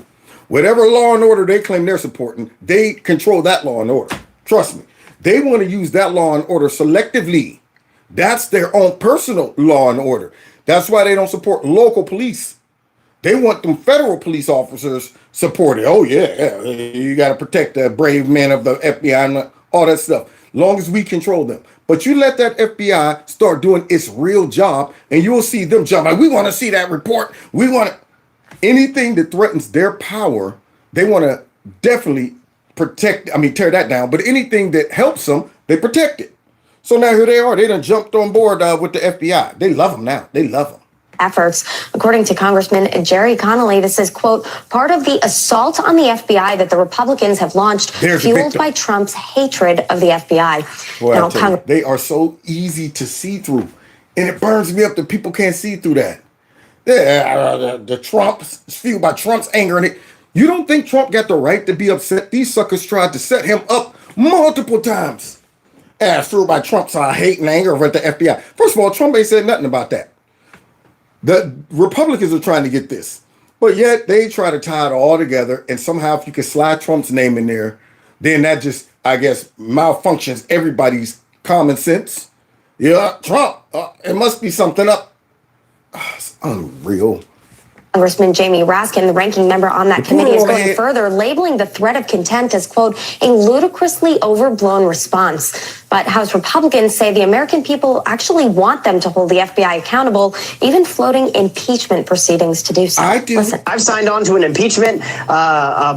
Whatever law and order they claim they're supporting, they control that law and order. Trust me. They want to use that law and order selectively. That's their own personal law and order. That's why they don't support local police. They want them federal police officers supported. Oh, yeah, you got to protect the brave men of the FBI and all that stuff, long as we control them. But you let that FBI start doing its real job, and you'll see them jump. Like, we want to see that report. We want to. Anything that threatens their power, they want to definitely tear that down. But anything that helps them, they protect it. So now here they are. They done jumped on board with the FBI. They love them now. They love them. Efforts. According to Congressman Jerry Connolly, this is, quote, part of the assault on the FBI that the Republicans have launched, fueled by Trump's hatred of the FBI. Well, now, they are so easy to see through. And it burns me up that people can't see through that. The Trumps, it's fueled by Trump's anger in it. You don't think Trump got the right to be upset? These suckers tried to set him up multiple times. Fueled by Trump's hate and anger over at the FBI. First of all, Trump ain't said nothing about that. The Republicans are trying to get this. But yet they try to tie it all together. And somehow if you can slide Trump's name in there, then that just, I guess, malfunctions everybody's common sense. Yeah, Trump, it must be something up. It's unreal. Congressman Jamie Raskin, the ranking member on that committee, is going further, labeling the threat of contempt as, quote, a ludicrously overblown response. But House Republicans say the American people actually want them to hold the FBI accountable, even floating impeachment proceedings to do so. Listen. I've signed on to an impeachment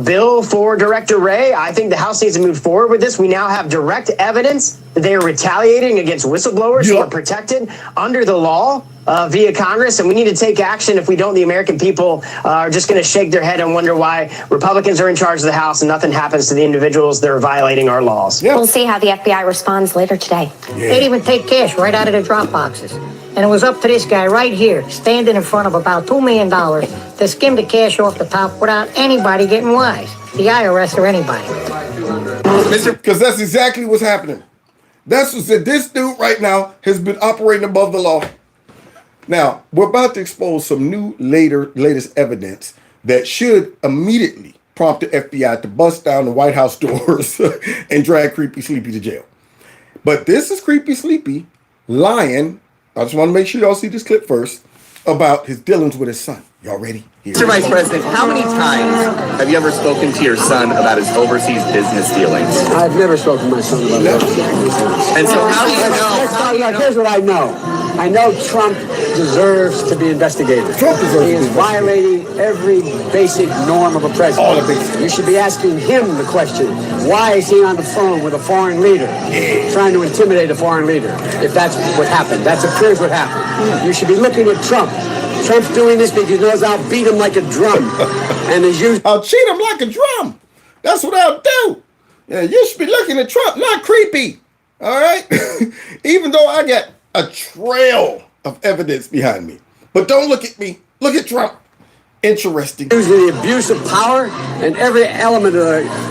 bill for Director Wray. I think the House needs to move forward with this. We now have direct evidence that they are retaliating against whistleblowers who are protected under the law via Congress, and we need to take action. If we don't, the American people are just going to shake their head and wonder why Republicans are in charge of the House and nothing happens to the individuals that are violating our laws. We'll see how the FBI responds later today. They'd even take cash right out of the drop boxes. And it was up to this guy right here, standing in front of about $2 million, to skim the cash off the top without anybody getting wise. The IRS or anybody. Because that's exactly what's happening. That's what said. This dude right now has been operating above the law. Now, we're about to expose some new latest evidence that should immediately prompt the FBI to bust down the White House doors and drag Creepy Sleepy to jail. But this is Creepy Sleepy lying. I just want to make sure y'all see this clip first about his dealings with his son. Y'all ready? Here. Mr. Vice President, how many times have you ever spoken to your son about his overseas business dealings? I've never spoken to my son about overseas business dealings. And so how do you know? Here's what I know. I know Trump deserves to be investigated. Trump deserves He is violating every basic norm of a president. All the basic. You should be asking him the question, why is he on the phone with a foreign leader, trying to intimidate a foreign leader, if that's what happened? That appears what happened. You should be looking at Trump. Trump's doing this because he knows I'll beat him like a drum. And I'll cheat him like a drum. That's what I'll do. Yeah, you should be looking at Trump, not Creepy. All right? Even though I got a trail of evidence behind me. But don't look at me. Look at Trump. Interesting. Using the abuse of power and every element of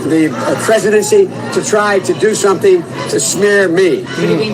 the presidency to try to do something to smear me.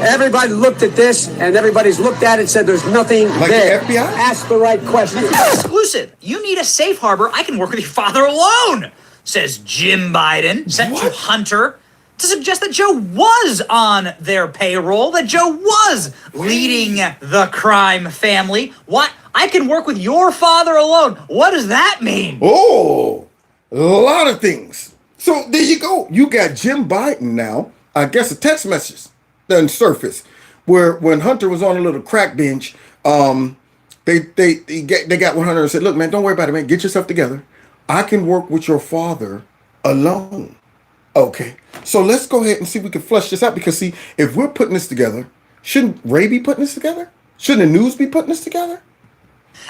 Everybody looked at this, and everybody's looked at it and said there's nothing there. The FBI? Ask the right question. Exclusive. You need a safe harbor. I can work with your father alone, says Jim Biden, sent to Hunter to suggest that Joe was on their payroll, that Joe was leading the crime family. What? I can work with your father alone. What does that mean? Oh, a lot of things. So there you go. You got Jim Biden now. I guess a text message then surfaced where when Hunter was on a little crack bench, they got 100 and said, look, man, don't worry about it, man. Get yourself together. I can work with your father alone. Okay. So let's go ahead and see if we can flush this out, because see, if we're putting this together, shouldn't Ray be putting this together? Shouldn't the news be putting this together?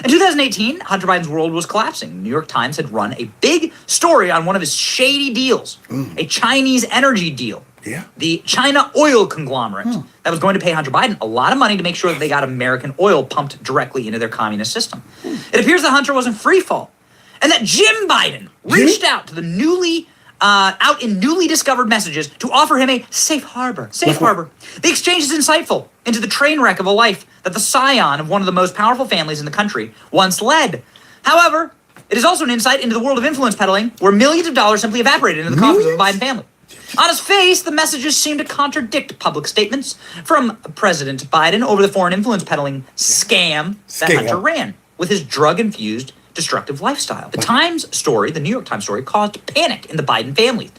In 2018, Hunter Biden's world was collapsing. The New York Times had run a big story on one of his shady deals, a Chinese energy deal. Yeah. The China oil conglomerate that was going to pay Hunter Biden a lot of money to make sure that they got American oil pumped directly into their communist system. It appears that Hunter was in free fall, and that Jim Biden reached out to the newly discovered messages to offer him a safe harbor. Safe harbor. The exchange is insightful into the train wreck of a life that the scion of one of the most powerful families in the country once led. However, it is also an insight into the world of influence peddling, where millions of dollars simply evaporated into the coffers of the Biden family. On its face, the messages seem to contradict public statements from President Biden over the foreign influence peddling scam that Hunter ran with his drug-infused, destructive lifestyle. The New York Times story, caused panic in the Biden family.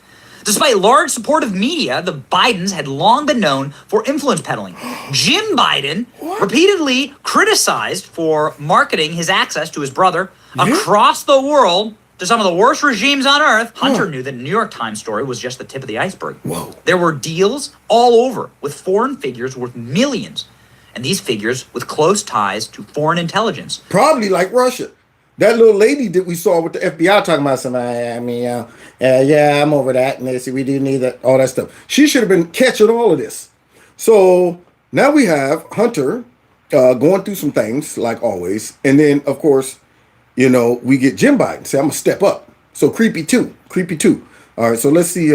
Despite large supportive media, the Bidens had long been known for influence peddling. Jim Biden, repeatedly criticized for marketing his access to his brother across the world to some of the worst regimes on earth. Hunter knew that the New York Times story was just the tip of the iceberg. There were deals all over with foreign figures worth millions, and these figures with close ties to foreign intelligence. Probably like Russia. That little lady that we saw with the FBI talking about yeah, I'm over that, and they say we do need that, all that stuff. She should have been catching all of this. So now we have Hunter going through some things like always, and then of course, you know, we get Jim Biden say, I'm gonna step up. So creepy too. All right, so let's see.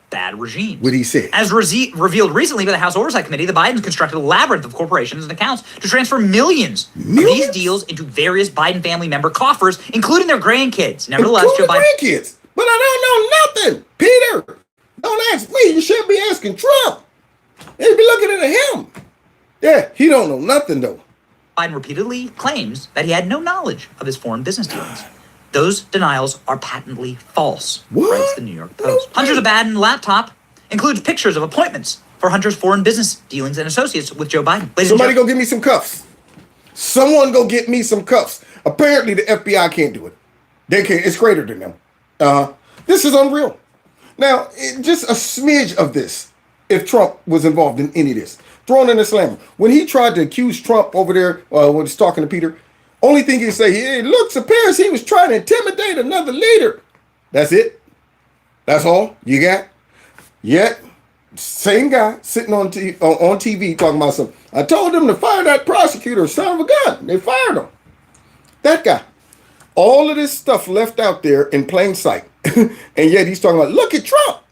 Bad regimes. What he said. As revealed recently by the House Oversight Committee, the Bidens constructed a labyrinth of corporations and accounts to transfer millions of these deals into various Biden family member coffers, including their grandkids. Nevertheless, Joe Biden. Grandkids. But I don't know nothing. Peter, don't ask me. You should be asking Trump. They'd be looking at him. Yeah, he don't know nothing though. Biden repeatedly claims that he had no knowledge of his foreign business dealings. Those denials are patently false, writes the New York Post. Hunter's Biden laptop includes pictures of appointments for Hunter's foreign business dealings and associates with Joe Biden. Somebody go get me some cuffs. Someone go get me some cuffs. Apparently the FBI can't do it. They can't. It's greater than them. This is unreal. Now, just a smidge of this, if Trump was involved in any of this. Thrown in the slammer. When he tried to accuse Trump over there when he's talking to Peter, only thing he can say, it looks appears he was trying to intimidate another leader. That's it. That's all you got. Yet, same guy sitting on TV talking about something. I told them to fire that prosecutor, son of a gun. They fired him. That guy. All of this stuff left out there in plain sight. And yet he's talking about, look at Trump.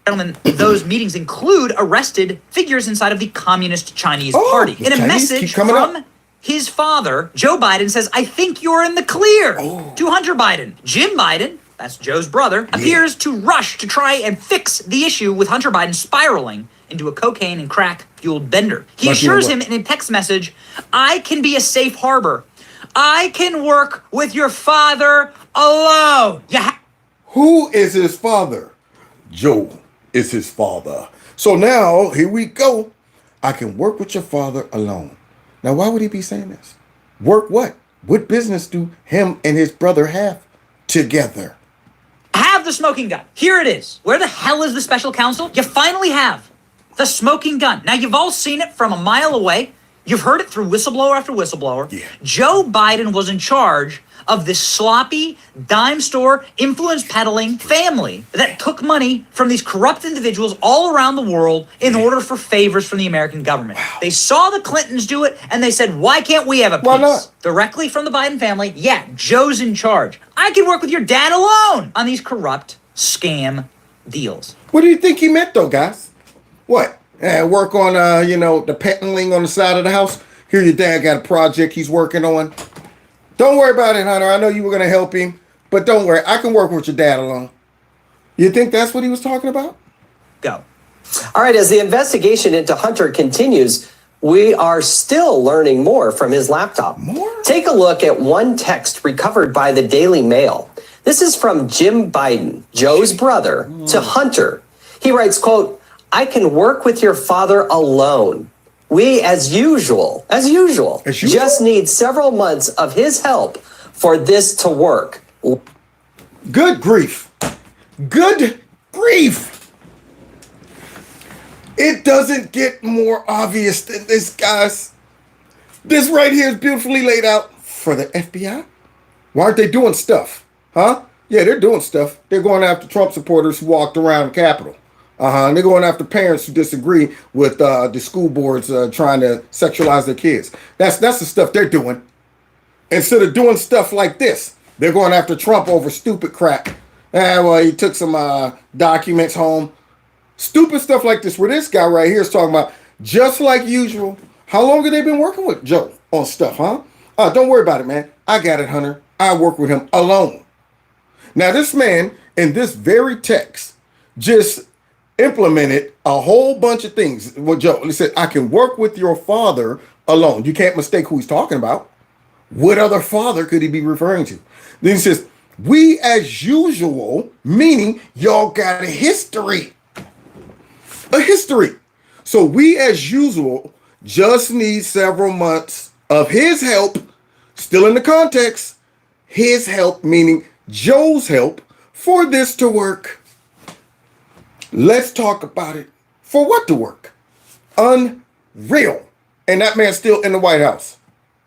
Gentlemen, those meetings include arrested figures inside of the Communist Chinese Party. In a message from his father, Joe Biden says, I think you're in the clear to Hunter Biden. Jim Biden, that's Joe's brother, appears to rush to try and fix the issue with Hunter Biden spiraling into a cocaine and crack-fueled bender. He assures him in a text message, I can be a safe harbor. I can work with your father alone. Who is his father? Joe is his father. So now, here we go. I can work with your father alone. Now, why would he be saying this? Work what? What business do him and his brother have together? Have the smoking gun. Here it is. Where the hell is the special counsel? You finally have the smoking gun. Now, you've all seen it from a mile away. You've heard it through whistleblower after whistleblower. Yeah. Joe Biden was in charge of this sloppy, dime store, influence peddling family that took money from these corrupt individuals all around the world in order for favors from the American government. Wow. They saw the Clintons do it, and they said, why can't we have a piece? Why not? Directly from the Biden family, yeah, Joe's in charge. I can work with your dad alone on these corrupt scam deals. What do you think he meant, though, guys? What? Work on, the peddling on the side of the house? Here your dad got a project he's working on. Don't worry about it, Hunter. I know you were going to help him, but don't worry. I can work with your dad alone. You think that's what he was talking about? Go. All right, as the investigation into Hunter continues, we are still learning more from his laptop. Take a look at one text recovered by the Daily Mail. This is from Jim Biden, Joe's brother, to Hunter. He writes, quote, "I can work with your father alone. We, as usual, just need several months of his help for this to work." Good grief. Good grief. It doesn't get more obvious than this, guys. This right here is beautifully laid out for the FBI. Why aren't they doing stuff? Huh? Yeah, they're doing stuff. They're going after Trump supporters who walked around the Capitol. And they're going after parents who disagree with the school boards trying to sexualize their kids. That's the stuff they're doing. Instead of doing stuff like this, they're going after Trump over stupid crap. Well, he took some documents home. Stupid stuff like this, where this guy right here is talking about, just like usual. How long have they been working with Joe on stuff, huh? Don't worry about it, man. I got it, Hunter. I work with him alone. Now, this man in this very text just implemented a whole bunch of things with Joe. He said, I can work with your father alone. You can't mistake who he's talking about. What other father could he be referring to? Then he says, we as usual, meaning y'all got a history. A history. So we as usual just need several months of his help, still in the context, his help, meaning Joe's help, for this to work. Let's talk about it. For what to work? Unreal. And that man's still in the White House.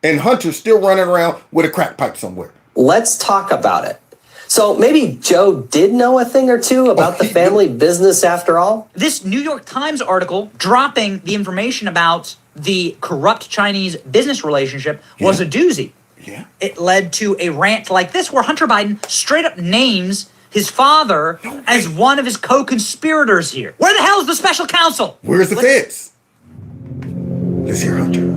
And Hunter's still running around with a crack pipe somewhere. Let's talk about it. So maybe Joe did know a thing or two about the family business after all? This New York Times article dropping the information about the corrupt Chinese business relationship was a doozy. Yeah. It led to a rant like this where Hunter Biden straight up names his father as one of his co-conspirators here. Where the hell is the special counsel? Where's the feds? Let's hear Hunter.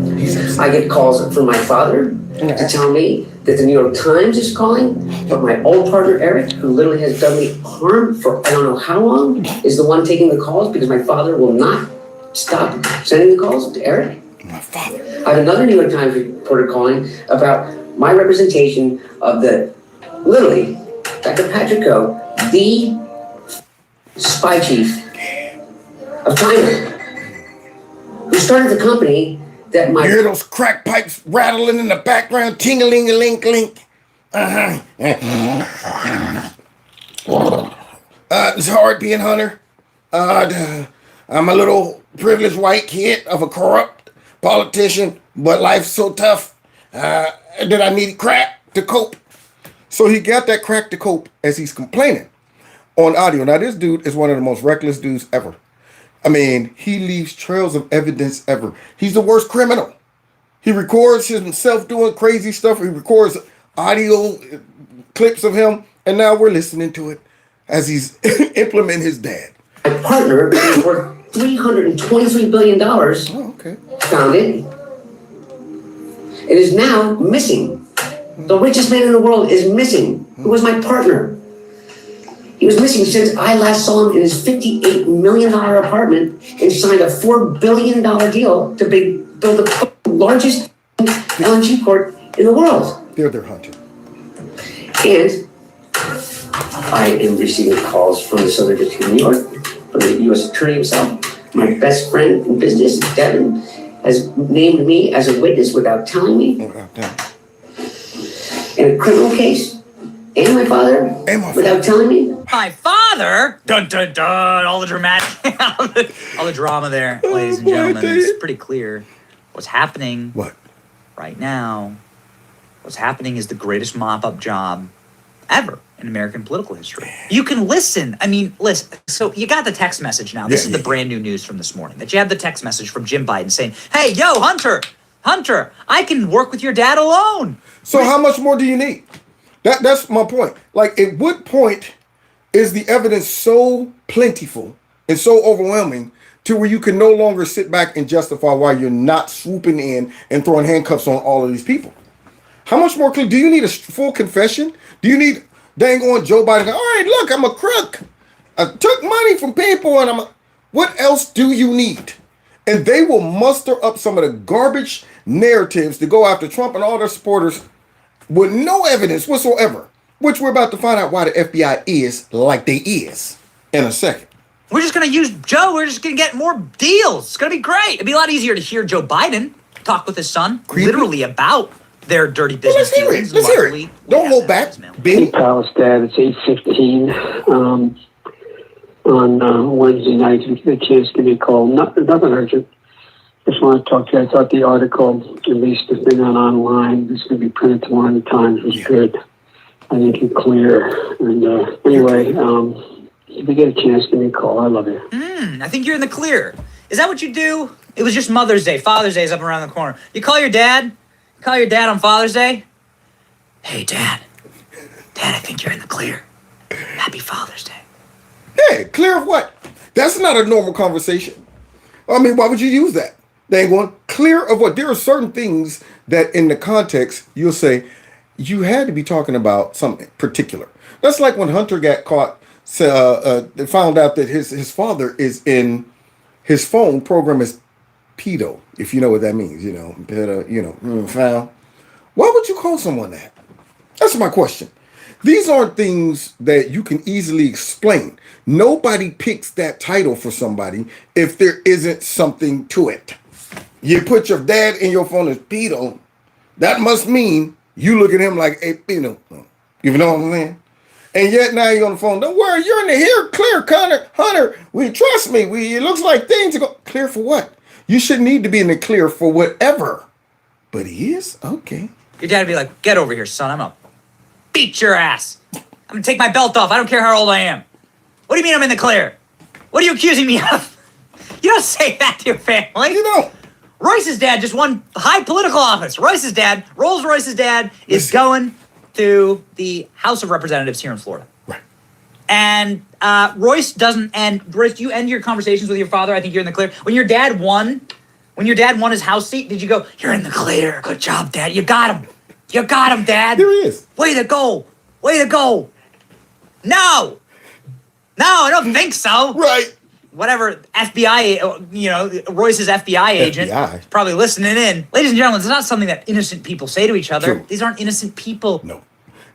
I get calls from my father to tell me that the New York Times is calling, but my old partner Eric, who literally has done me harm for I don't know how long, is the one taking the calls because my father will not stop sending the calls to Eric. My father. I have another New York Times reporter calling about my representation of literally, Dr. Patrick Go, the spy chief of China, who started the company that my... Hear those crack pipes rattling in the background, ting-a-ling-a-link-link. It's hard being Hunter. I'm a little privileged white kid of a corrupt politician, but life's so tough that I need crack to cope. So he got that crack to cope as he's complaining on audio. Now, this dude is one of the most reckless dudes ever. I mean, he leaves trails of evidence ever. He's the worst criminal. He records himself doing crazy stuff. He records audio clips of him, and now we're listening to it as he's implementing his dad. My partner is worth $323 billion. Oh, okay. Found it. It is now missing. The richest man in the world is missing. Who was my partner? He was missing since I last saw him in his $58 million apartment and signed a $4 billion deal to build the largest LNG port in the world. They're their Hunter. And I am receiving calls from the Southern District of New York, from the U.S. Attorney himself. My best friend in business, Devin, has named me as a witness without telling me. In a criminal case, and my father, without telling me. My father? Dun dun dun! All the dramatic, all the drama there, ladies and gentlemen. It's pretty clear what's happening. What? Right now, what's happening is the greatest mop-up job ever in American political history. You can listen. I mean, listen. So you got the text message now. This is the brand new news from this morning. That you have the text message from Jim Biden saying, "Hey, yo, Hunter, I can work with your dad alone." So how much more do you need? That's my point. Like, at what point is the evidence so plentiful and so overwhelming to where you can no longer sit back and justify why you're not swooping in and throwing handcuffs on all of these people? How much more do you need a full confession? Do you need dang on Joe Biden? All right, look, I'm a crook. I took money from people and what else do you need? And they will muster up some of the garbage narratives to go after Trump and all their supporters with no evidence whatsoever, which we're about to find out why the FBI is like they is in a second. We're just going to use Joe. We're just going to get more deals. It's going to be great. It'd be a lot easier to hear Joe Biden talk with his son, literally about their dirty business dealings. Let's hear it. Don't hold back. Hey, Palace Dad, it's 8:15 on Wednesday night. If you get a chance, give me a call. Nothing urgent. Just want to talk to you. I thought the article, at least the thing online, is going to be printed tomorrow in the Times, was good. I think it's clear. And anyway, if you get a chance, give me a call. I love you. I think you're in the clear. Is that what you do? It was just Mother's Day. Father's Day is up around the corner. You call your dad? Call your dad on Father's Day? Hey, Dad. Dad, I think you're in the clear. Happy Father's Day. Hey, clear of what? That's not a normal conversation. I mean, why would you use that? They ain't going clear of what? There are certain things that in the context, you'll say, you had to be talking about something particular. That's like when Hunter got caught, they found out that his father is in his phone program as pedo, if you know what that means, found. Why would you call someone that? That's my question. These aren't things that you can easily explain. Nobody picks that title for somebody if there isn't something to it. You put your dad in your phone as pedo, that must mean you look at him like a pedo. You know what I'm saying? And yet now you're on the phone. Don't worry, you're in the here clear, Hunter. Trust me. It looks like things are going clear for what? You shouldn't need to be in the clear for whatever. But he is? Okay. Your dad would be like, get over here, son. I'm going to beat your ass. I'm going to take my belt off. I don't care how old I am. What do you mean I'm in the clear? What are you accusing me of? You don't say that to your family. You don't. Royce's dad just won high political office. Rolls-Royce's dad is going to the House of Representatives here in Florida. Right. And Royce doesn't end. Royce, do you end your conversations with your father? I think you're in the clear. When your dad won his House seat, did you go, you're in the clear. Good job, Dad. You got him. You got him, Dad. There he is. Way to go. Way to go. No, I don't think so. Right. Whatever FBI, Royce's FBI agent is probably listening in. Ladies and gentlemen, it's not something that innocent people say to each other. True. These aren't innocent people. No,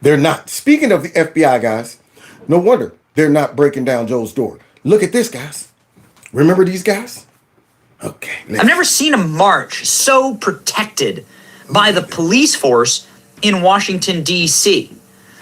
they're not. Speaking of the FBI guys, no wonder they're not breaking down Joe's door. Look at this, guys. Remember these guys? Okay. I've never seen a march so protected by the police force in Washington, D.C.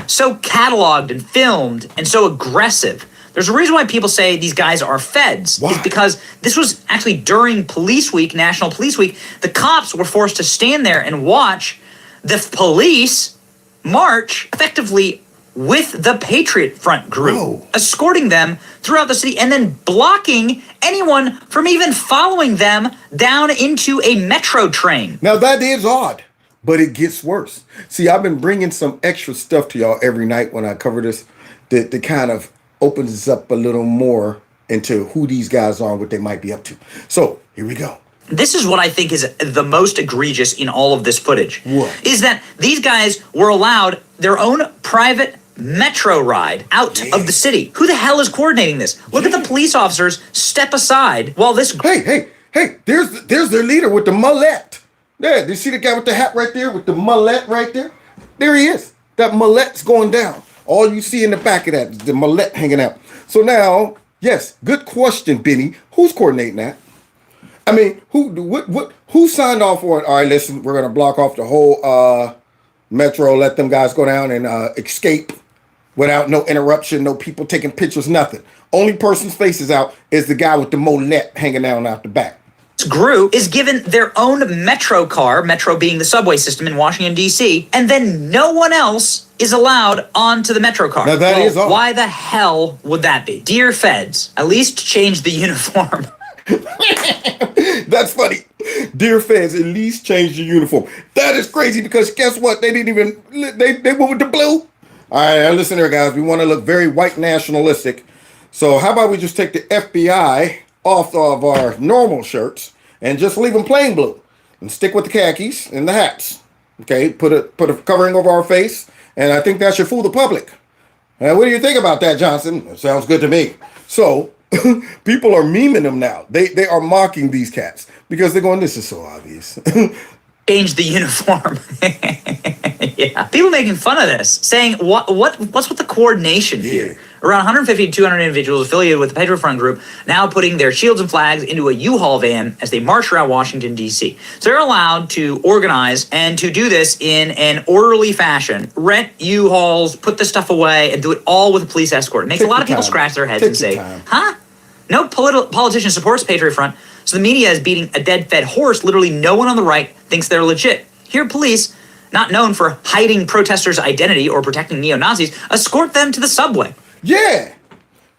So cataloged and filmed and so aggressive. There's a reason why people say these guys are feds. Why? It's because this was actually during Police Week, National Police Week. The cops were forced to stand there and watch the police march effectively with the Patriot Front group, escorting them throughout the city and then blocking anyone from even following them down into a metro train. Now that is odd, but it gets worse. See, I've been bringing some extra stuff to y'all every night when I cover this that kind of opens us up a little more into who these guys are and what they might be up to. So here we go. This is what I think is the most egregious in all of this footage. What? Is that these guys were allowed their own private metro ride out of the city. Who the hell is coordinating this? Look at the police officers step aside while this... Hey, there's their leader with the mullet. There, you see the guy with the hat right there with the mullet right there? There he is. That mullet's going down. All you see in the back of that is the mullet hanging out. So now, yes, good question, Benny. Who's coordinating that? I mean, who signed off on it? All right, listen, we're gonna block off the whole metro, let them guys go down and escape without no interruption, no people taking pictures, nothing. Only person's face is out is the guy with the mullet hanging down out the back. This group is given their own metro car, metro being the subway system in Washington, D.C., and then no one else is allowed onto the metro car. Now that is all. Why the hell would that be? Dear feds, at least change the uniform. That's funny. Dear feds, at least change the uniform. That is crazy because guess what? They didn't even, they went with the blue. All right, listen here, guys. We want to look very white nationalistic. So how about we just take the FBI off of our normal shirts and just leave them plain blue and stick with the khakis and the hats. Okay, put a covering over our face, and I think that should fool the public. What do you think about that, Johnson? It sounds good to me. So People are memeing them now. They are mocking these cats because they're going, this is so obvious. Change the uniform. Yeah. People making fun of this, saying what's with the coordination here? Around 150 to 200 individuals affiliated with the Patriot Front group now putting their shields and flags into a U-Haul van as they march around Washington, D.C. So they're allowed to organize and to do this in an orderly fashion, rent U-Hauls, put the stuff away, and do it all with a police escort. It makes a lot of people scratch their heads and say, huh? No politician supports Patriot Front, so the media is beating a dead-fed horse. Literally no one on the right thinks they're legit. Here, police, not known for hiding protesters' identity or protecting neo-Nazis, escort them to the subway. Yeah.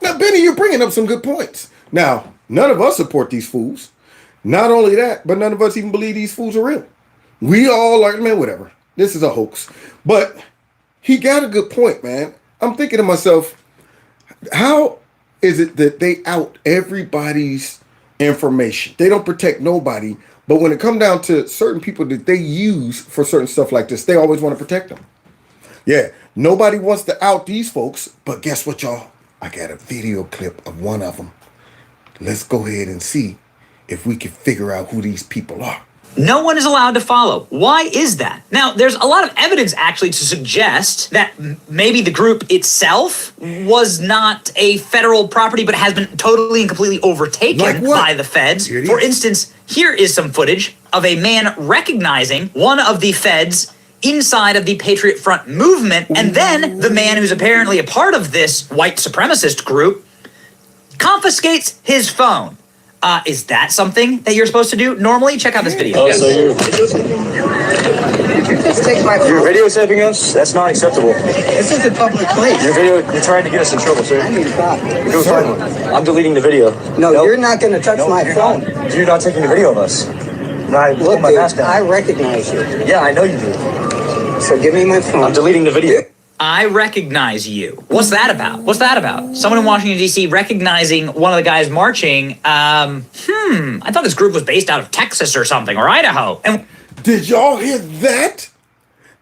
Now, Benny, you're bringing up some good points. Now, none of us support these fools. Not only that, but none of us even believe these fools are real. We all like, man, whatever. This is a hoax. But he got a good point, man. I'm thinking to myself, how is it that they out everybody's information? They don't protect nobody. But when it comes down to certain people that they use for certain stuff like this, they always want to protect them. Yeah, nobody wants to out these folks, but guess what, y'all? I got a video clip of one of them. Let's go ahead and see if we can figure out who these people are. No one is allowed to follow. Why is that? Now, there's a lot of evidence actually to suggest that maybe the group itself was not a federal property, but has been totally and completely overtaken by the feds. For instance, here is some footage of a man recognizing one of the feds inside of the Patriot Front movement, and then the man who's apparently a part of this white supremacist group confiscates his phone. Is that something that you're supposed to do normally? Check out this video. Oh, so you're videotaping us? That's not acceptable. This is a public place. You're trying to get us in trouble, sir. I need a cop. Go find one. I'm deleting the video. No, you're not going to touch my phone. You're not taking the video of us. Look, my mask dude, down. I recognize you. Yeah, I know you do. So give me my phone. I'm deleting the video. I recognize you. What's that about? What's that about? Someone in Washington, D.C. recognizing one of the guys marching. I thought this group was based out of Texas or something, or Idaho. And did y'all hear that?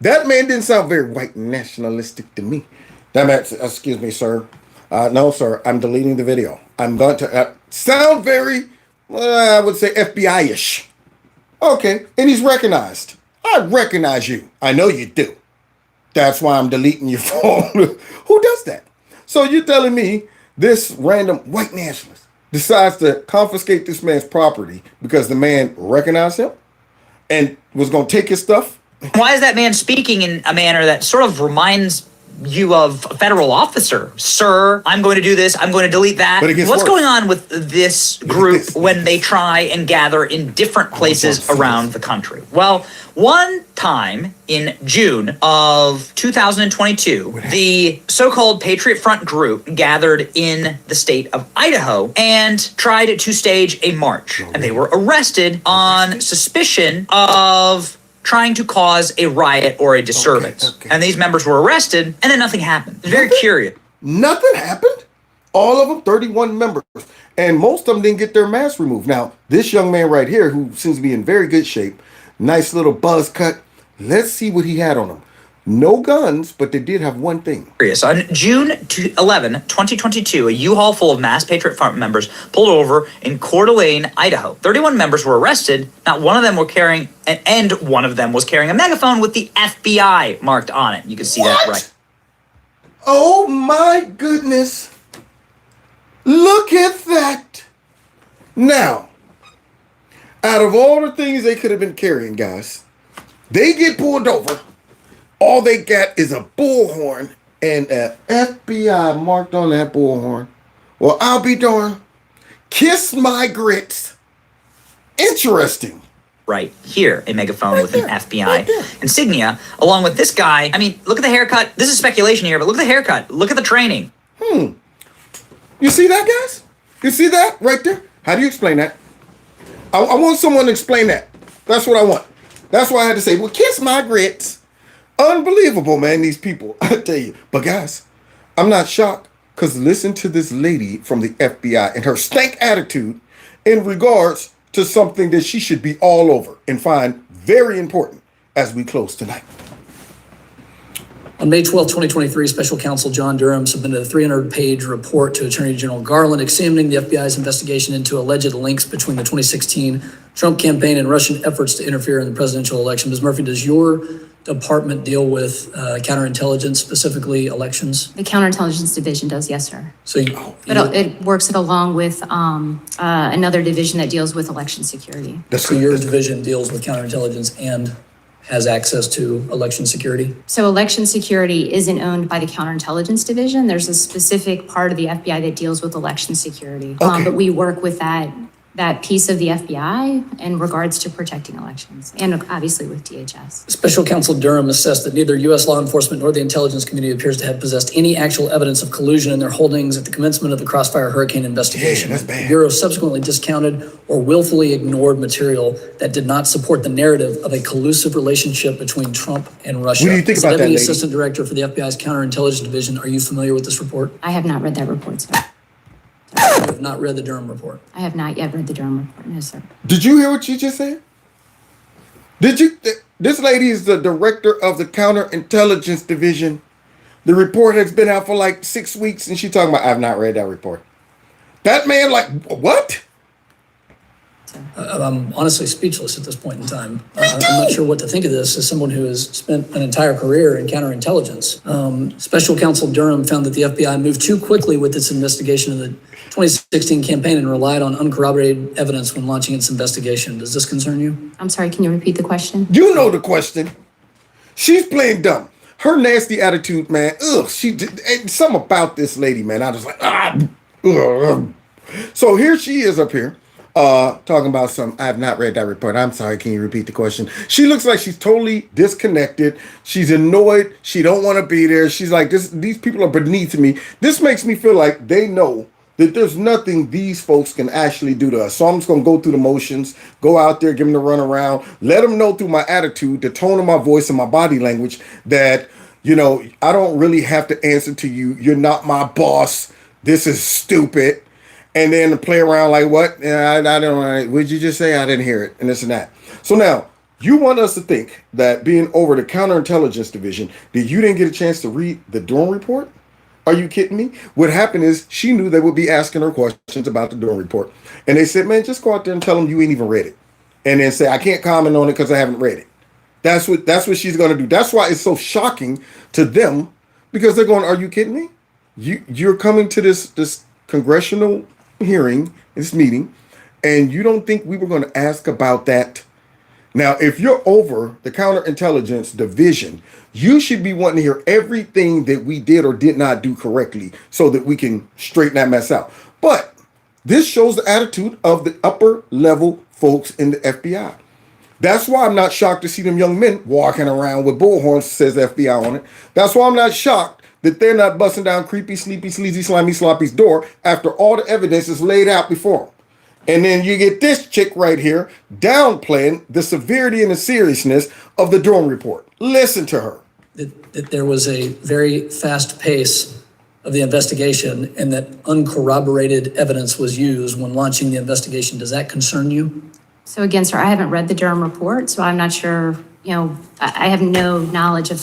That man didn't sound very white nationalistic to me. That man, excuse me, sir. No, sir, I'm deleting the video. I'm going to sound very, I would say FBI-ish. Okay, and he's recognized. I recognize you. I know you do. That's why I'm deleting your phone. Who does that? So you're telling me this random white nationalist decides to confiscate this man's property because the man recognized him and was going to take his stuff? Why is that man speaking in a manner that sort of reminds you of a federal officer? Sir, I'm going to do this. I'm going to delete that. What's going on with this group when they try and gather in different places around the country? Well, one time in June of 2022, the so-called Patriot Front group gathered in the state of Idaho and tried to stage a march. And they were arrested on suspicion of trying to cause a riot or a disturbance. And these members were arrested, and then nothing happened. It's very curious. Nothing happened? All of them, 31 members. And most of them didn't get their masks removed. Now, this young man right here, who seems to be in very good shape, nice little buzz cut. Let's see what he had on him. No guns, but they did have one thing. On June 11, 2022, a U-Haul full of mass Patriot Front members pulled over in Coeur d'Alene, Idaho. 31 members were arrested. Not one of them were carrying, and one of them was carrying a megaphone with the FBI marked on it. You can see that right. Oh my goodness. Look at that. Now, out of all the things they could have been carrying, guys, they get pulled over. All they got is a bullhorn and an FBI marked on that bullhorn. Well, I'll be darned. Kiss my grits. Interesting. Right here, a megaphone with an FBI insignia, along with this guy. I mean, look at the haircut. This is speculation here, but look at the haircut. Look at the training. You see that, guys? You see that right there? How do you explain that? I want someone to explain that. That's what I want. That's why I had to say, well, kiss my grits. Unbelievable, man, these people, I tell you. But guys, I'm not shocked, because listen to this lady from the FBI and her stank attitude in regards to something that she should be all over and find very important as we close tonight. On May 12, 2023, Special Counsel John Durham submitted a 300-page report to Attorney General Garland examining the FBI's investigation into alleged links between the 2016 Trump campaign and Russian efforts to interfere in the presidential election. Ms. Murphy, does your department deal with counterintelligence, specifically elections? The counterintelligence division does, yes, sir. So But it works it along with another division that deals with election security. So your division deals with counterintelligence and has access to election security? So election security isn't owned by the counterintelligence division. There's a specific part of the FBI that deals with election security. Okay. But we work with that piece of the FBI in regards to protecting elections and obviously with DHS. Special Counsel Durham assessed that neither U.S. law enforcement nor the intelligence community appears to have possessed any actual evidence of collusion in their holdings at the commencement of the Crossfire Hurricane investigation. That's bad. The Bureau subsequently discounted or willfully ignored material that did not support the narrative of a collusive relationship between Trump and Russia. What do you think As about that, Deputy lady? Assistant Director for the FBI's Counterintelligence Division, are you familiar with this report? I have not read that report, sir. You have not read the Durham report. I have not yet read the Durham report, no, sir. Did you hear what she just said? Did you? This lady is the director of the counterintelligence division. The report has been out for like 6 weeks, and she talking about, I've not read that report. That man, like, what? I'm honestly speechless at this point in time. I'm not sure what to think of this as someone who has spent an entire career in counterintelligence. Special Counsel Durham found that the FBI moved too quickly with its investigation of the 2016 campaign and relied on uncorroborated evidence when launching its investigation. Does this concern you? I'm sorry, can you repeat the question? You know the question. She's playing dumb. Her nasty attitude, man. Ugh, she did something about this lady, man. I was like, ugh. So here she is up here. Talking about I have not read that report. I'm sorry, can you repeat the question? She looks like she's totally disconnected. She's annoyed. She don't want to be there. She's like, these people are beneath me. This makes me feel like they know that there's nothing these folks can actually do to us. So I'm just going to go through the motions, go out there, give them the run around, let them know through my attitude, the tone of my voice and my body language that, you know, I don't really have to answer to you. You're not my boss. This is stupid. And then to play around like, what? I don't know. What'd you just say? I didn't hear it. And this and that. So now, you want us to think that being over the counterintelligence division, that you didn't get a chance to read the Durham report? Are you kidding me? What happened is she knew they would be asking her questions about the Durham report. And they said, man, just go out there and tell them you ain't even read it. And then say, I can't comment on it because I haven't read it. That's what she's going to do. That's why it's so shocking to them, because they're going, are you kidding me? You're coming to this congressional hearing, this meeting, and you don't think we were going to ask about that? Now, if you're over the counterintelligence division, you should be wanting to hear everything that we did or did not do correctly so that we can straighten that mess out. But this shows the attitude of the upper level folks in the FBI. That's why I'm not shocked to see them young men walking around with bullhorns that says FBI on it. That's why I'm not shocked that they're not busting down creepy, sleepy, sleazy, slimy, sloppy's door after all the evidence is laid out before them. And then you get this chick right here downplaying the severity and the seriousness of the Durham report. Listen to her. That there was a very fast pace of the investigation and that uncorroborated evidence was used when launching the investigation. Does that concern you? So again, sir, I haven't read the Durham report, so I'm not sure, I have no knowledge of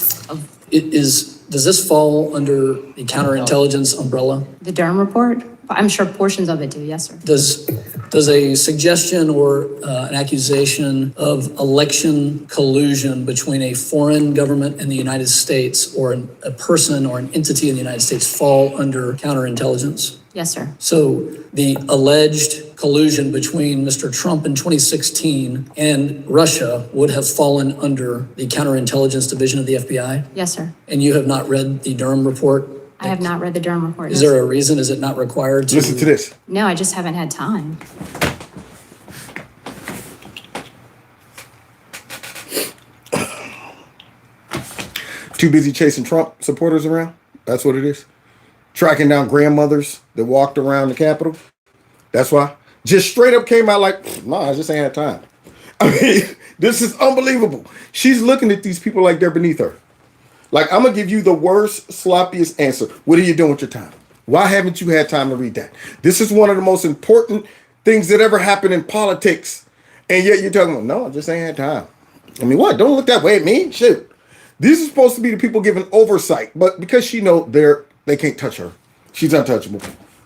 Does this fall under the counterintelligence umbrella? the Durham report. I'm sure portions of it do, yes, sir. Does a suggestion or an accusation of election collusion between a foreign government and the United States or a person or an entity in the United States fall under counterintelligence? Yes, sir. So the alleged collusion between Mr. Trump in 2016 and Russia would have fallen under the counterintelligence division of the FBI? Yes, sir. And you have not read the Durham report? I have not read the Durham report. Is there a reason? Is it not required to? Listen to this. No, I just haven't had time. Too busy chasing Trump supporters around? That's what it is. Tracking down grandmothers that walked around the Capitol. That's why. Just straight up came out like, no, I just ain't had time. I mean, this is unbelievable. She's looking at these people like they're beneath her. Like, I'm going to give you the worst, sloppiest answer. What are you doing with your time? Why haven't you had time to read that? This is one of the most important things that ever happened in politics. And yet you're talking about, no, I just ain't had time. I mean, what? Don't look that way at me. Shoot. These are supposed to be the people giving oversight, but because she know they can't touch her, she's untouchable.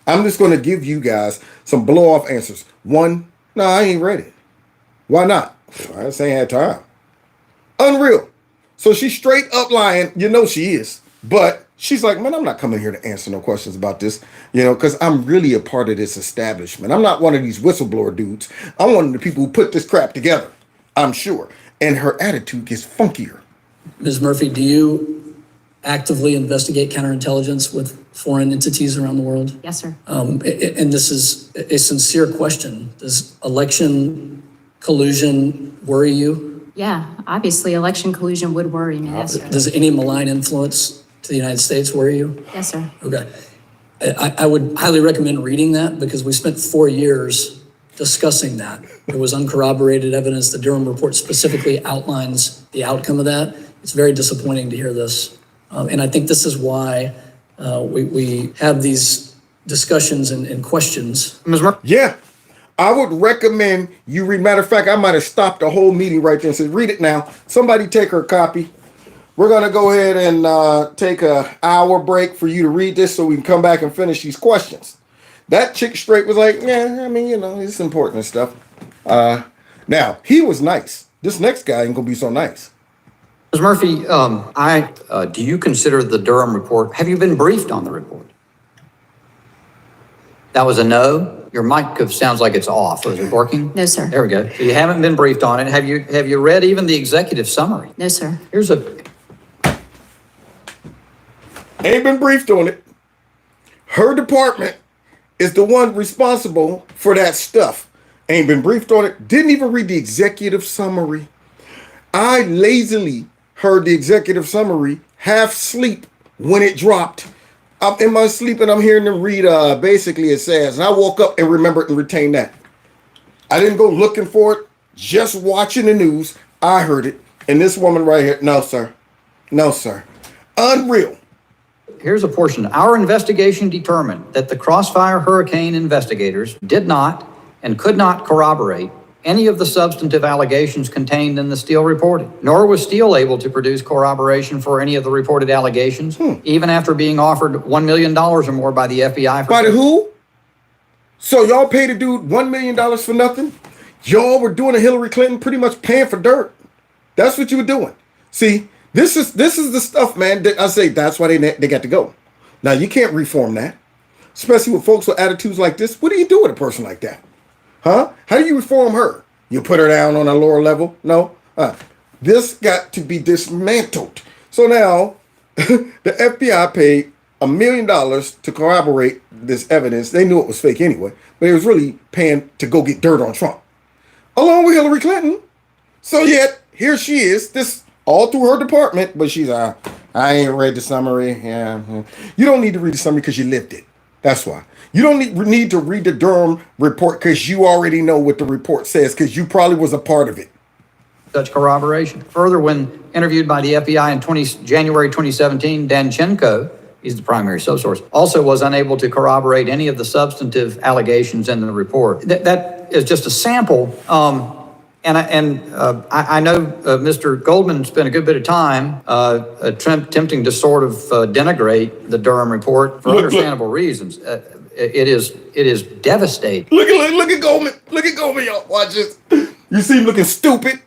I'm just going to give you guys some blow off answers. One, no, I ain't ready. Why not? I just ain't had time. Unreal. So she's straight up lying. You know she is, but she's like, man, I'm not coming here to answer no questions about this, because I'm really a part of this establishment. I'm not one of these whistleblower dudes. I'm one of the people who put this crap together, I'm sure. And her attitude gets funkier. Ms. Murphy, do you actively investigate counterintelligence with foreign entities around the world? Yes, sir. And this is a sincere question. Does election collusion worry you? Yeah, obviously, election collusion would worry me. Yes, sir. Does any malign influence to the United States worry you? Yes, sir. Okay. I would highly recommend reading that because we spent 4 years discussing that. There was uncorroborated evidence. The Durham report specifically outlines the outcome of that. It's very disappointing to hear this. And I think this is why we have these discussions and questions. Yeah, I would recommend you read. Matter of fact, I might have stopped the whole meeting right there and said, read it now. Somebody take her a copy. We're going to go ahead and take an hour break for you to read this so we can come back and finish these questions. That chick straight was like, yeah, I mean, it's important and stuff. Now, he was nice. This next guy ain't going to be so nice. Ms. Murphy, do you consider the Durham report, have you been briefed on the report? That was a no? Your mic sounds like it's off. Is it working? No, sir. There we go. So you haven't been briefed on it. Have you read even the executive summary? No, sir. Here's a... Ain't been briefed on it. Her department is the one responsible for that stuff. Ain't been briefed on it. Didn't even read the executive summary. I lazily heard the executive summary half sleep when it dropped. I'm in my sleep and I'm hearing them read basically it says, and I woke up and remembered and retained that. I didn't go looking for it, just watching the news. I heard it. And this woman right here, no, sir. No, sir. Unreal. Here's a portion. Our investigation determined that the Crossfire Hurricane investigators did not and could not corroborate any of the substantive allegations contained in the Steele reporting, nor was Steele able to produce corroboration for any of the reported allegations, even after being offered $1 million or more by the FBI. By the who? So y'all paid a dude $1 million for nothing? Y'all were doing a Hillary Clinton, pretty much paying for dirt. That's what you were doing. See, this is the stuff, man, that I say that's why they got to go. Now, you can't reform that, especially with folks with attitudes like this. What do you do with a person like that? Huh? How do you reform her? You put her down on a lower level? No. This got to be dismantled. So now, the FBI paid $1 million to corroborate this evidence. They knew it was fake anyway, but it was really paying to go get dirt on Trump, along with Hillary Clinton. So yet, here she is, this all through her department, but she's, I ain't read the summary. Yeah. You don't need to read the summary because you lived it. That's why. You don't need to read the Durham report because you already know what the report says because you probably was a part of it. Such corroboration. Further, when interviewed by the FBI in January 2017, Danchenko, he's the primary source, also was unable to corroborate any of the substantive allegations in the report. That is just a sample. I know Mr. Goldman spent a good bit of time attempting to sort of denigrate the Durham report for understandable reasons. It is devastating. Look at Goldman. Look at Goldman, y'all. Watch this. You see him looking stupid?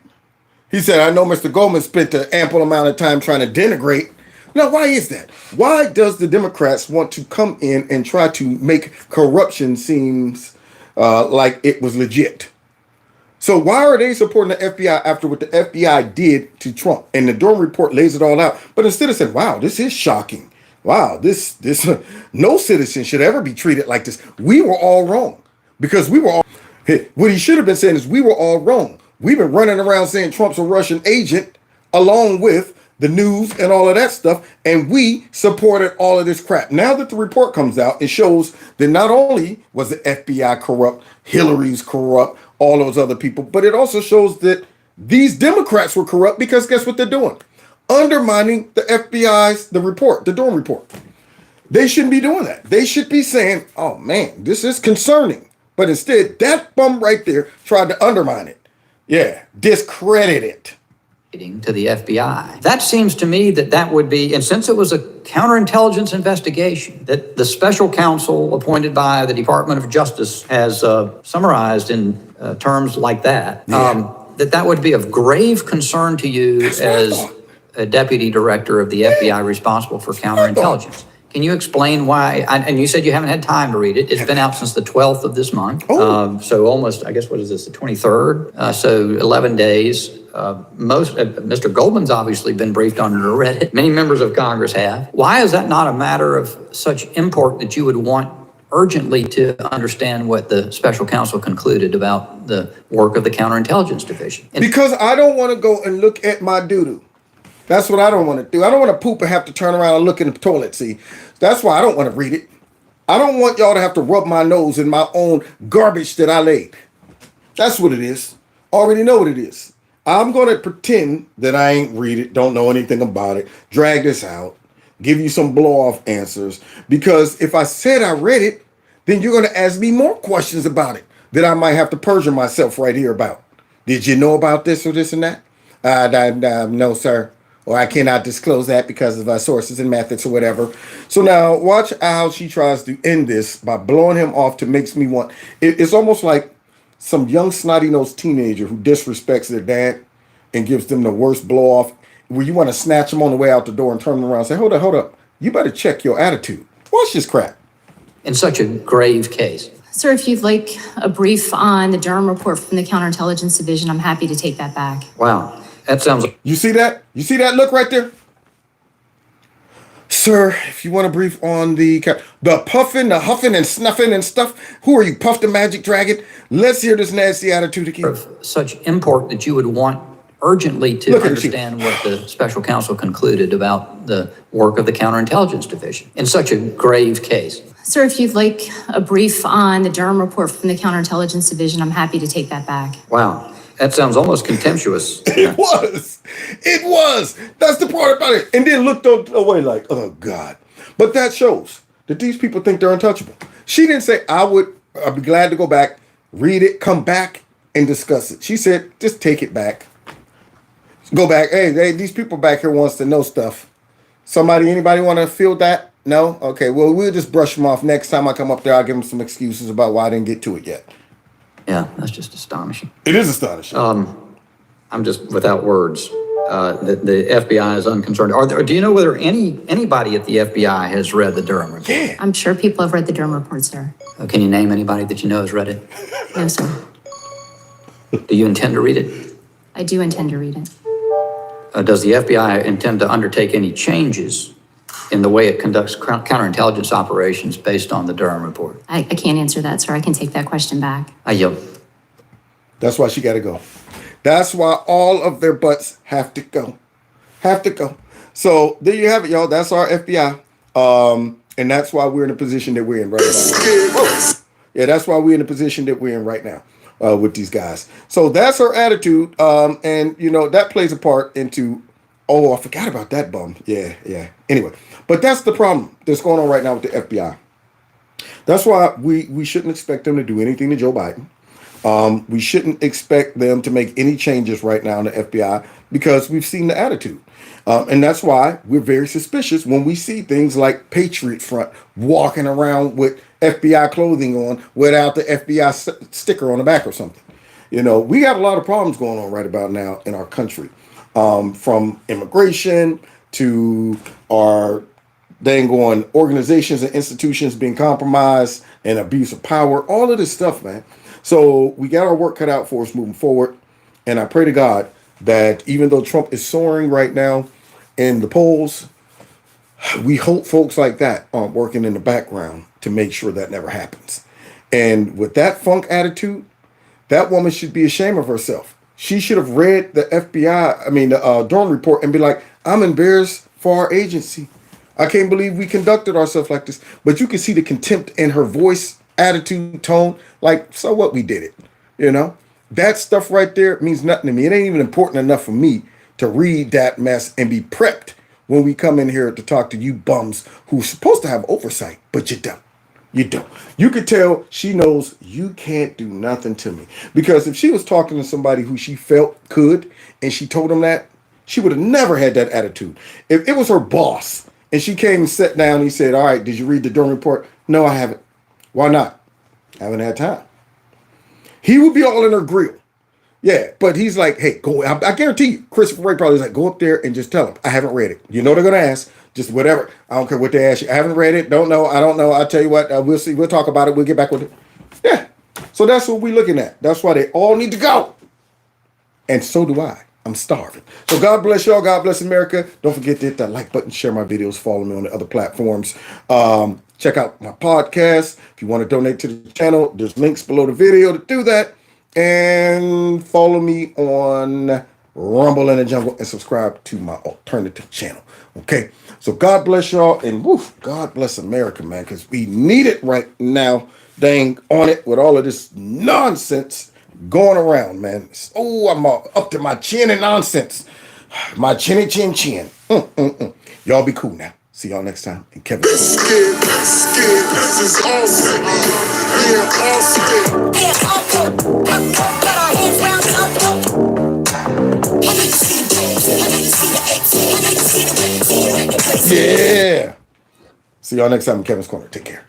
He said, I know Mr. Goldman spent an ample amount of time trying to denigrate. Now, why is that? Why does the Democrats want to come in and try to make corruption seems like it was legit? So why are they supporting the FBI after what the FBI did to Trump? And the Durham report lays it all out. But instead of saying, wow, this is shocking. Wow, this no citizen should ever be treated like this. We were all wrong because we were all, what he should have been saying is we were all wrong. We've been running around saying Trump's a Russian agent along with the news and all of that stuff. And we supported all of this crap. Now that the report comes out, it shows that not only was the FBI corrupt, Hillary's corrupt, all those other people, but it also shows that these Democrats were corrupt because guess what they're doing? Undermining the FBI's, the report, the Durham report. They shouldn't be doing that. They should be saying, oh man, this is concerning. But instead, that bum right there tried to undermine it. Yeah, discredit it. to the FBI. That seems to me that would be, and since it was a counterintelligence investigation that the special counsel appointed by the Department of Justice has summarized in terms like that, that would be of grave concern to you as a deputy director of the FBI responsible for counterintelligence. Can you explain why? And you said you haven't had time to read it. It's been out since the 12th of this month. So almost, I guess, what is this, the 23rd? So 11 days. Mr. Goldman's obviously been briefed on it or read it. Many members of Congress have. Why is that not a matter of such import that you would want urgently to understand what the special counsel concluded about the work of the counterintelligence division? Because I don't want to go and look at my doo-doo. That's what I don't want to do. I don't want to poop and have to turn around and look in the toilet seat. That's why I don't want to read it. I don't want y'all to have to rub my nose in my own garbage that I laid. That's what it is. Already know what it is. I'm going to pretend that I ain't read it, don't know anything about it, drag this out, give you some blow-off answers. Because if I said I read it, then you're going to ask me more questions about it that I might have to perjure myself right here about. Did you know about this or this and that? No, sir. Or I cannot disclose that because of sources and methods or whatever. So now watch how she tries to end this by blowing him off to makes me want. It's almost like some young snotty-nosed teenager who disrespects their dad and gives them the worst blow-off where you want to snatch them on the way out the door and turn them around and say, hold up. You better check your attitude. Watch this crap. In such a grave case. Sir, if you'd like a brief on the Durham report from the Counterintelligence Division, I'm happy to take that back. Wow. That sounds... You see that? You see that look right there? Sir, if you want a brief on the puffing, the huffing and snuffing and stuff, who are you, Puff the Magic Dragon? Let's hear this nasty attitude again. Of such import that you would want urgently to understand what the special counsel concluded about the work of the Counterintelligence Division in such a grave case. Sir, if you'd like a brief on the Durham report from the Counterintelligence Division, I'm happy to take that back. Wow. That sounds almost contemptuous. It was. That's the part about it. And then looked away like, oh, God. But that shows that these people think they're untouchable. She didn't say, I'd be glad to go back, read it, come back, and discuss it. She said, just take it back. Go back. Hey, these people back here wants to know stuff. Anybody want to field that? No? Okay, well, we'll just brush them off. Next time I come up there, I'll give them some excuses about why I didn't get to it yet. Yeah, that's just astonishing. It is astonishing. I'm just without words. The FBI is unconcerned. Do you know whether anybody at the FBI has read the Durham report? Yeah. I'm sure people have read the Durham report, sir. Can you name anybody that you know has read it? No, sir. Do you intend to read it? I do intend to read it. Does the FBI intend to undertake any changes in the way it conducts counterintelligence operations based on the Durham report? I can't answer that, sir. I can take that question back. I yield. That's why she got to go. That's why all of their butts have to go. So there you have it, y'all. That's our FBI. And that's why we're in the position that we're in right now. Yeah, that's why we're in the position that we're in right now with these guys. So that's her attitude. And, that plays a part into, I forgot about that bum. Yeah. Anyway, but that's the problem that's going on right now with the FBI. That's why we shouldn't expect them to do anything to Joe Biden. We shouldn't expect them to make any changes right now in the FBI because we've seen the attitude. And that's why we're very suspicious when we see things like Patriot Front walking around with FBI clothing on without the FBI sticker on the back or something. We got a lot of problems going on right about now in our country, from immigration to our dang on organizations and institutions being compromised and abuse of power, all of this stuff, man. So we got our work cut out for us moving forward. And I pray to God that even though Trump is soaring right now in the polls, we hope folks like that aren't working in the background to make sure that never happens. And with that funk attitude, that woman should be ashamed of herself. She should have read the the Durham report and be like, I'm embarrassed for our agency. I can't believe we conducted ourselves like this. But you can see the contempt in her voice, attitude, tone. Like, so what, we did it. That stuff right there means nothing to me. It ain't even important enough for me to read that mess and be prepped when we come in here to talk to you bums who's supposed to have oversight, but you don't. You could tell she knows you can't do nothing to me. Because if she was talking to somebody who she felt could, and she told them that, She would have never had that attitude. If it was her boss and she came and sat down and he said, all right, did you read the Durham report? No, I haven't. Why not? Haven't had time. He would be all in her grill. Yeah, but he's like, hey, go. I guarantee you, Christopher Wray probably is like, go up there and just tell him, I haven't read it. You know they're going to ask. Just whatever. I don't care what they ask you. I haven't read it. Don't know. I don't know. I'll tell you what. We'll see. We'll talk about it. We'll get back with it. Yeah. So that's what we're looking at. That's why they all need to go. And so do I. I'm starving. So God bless y'all. God bless America. Don't forget to hit that like button, share my videos, follow me on the other platforms. Check out my podcast. If you want to donate to the channel, there's links below the video to do that. And follow me on Rumble in the Jungle and subscribe to my alternative channel. Okay. So God bless y'all. And woof, God bless America, man, because we need it right now. Dang on it with all of this nonsense going around, man. Oh, I'm up to my chin in nonsense. My chinny chin chin. Y'all be cool now. See y'all next time. And Kevin. This is awesome. Yeah. See y'all next time in Kevin's Corner. Take care.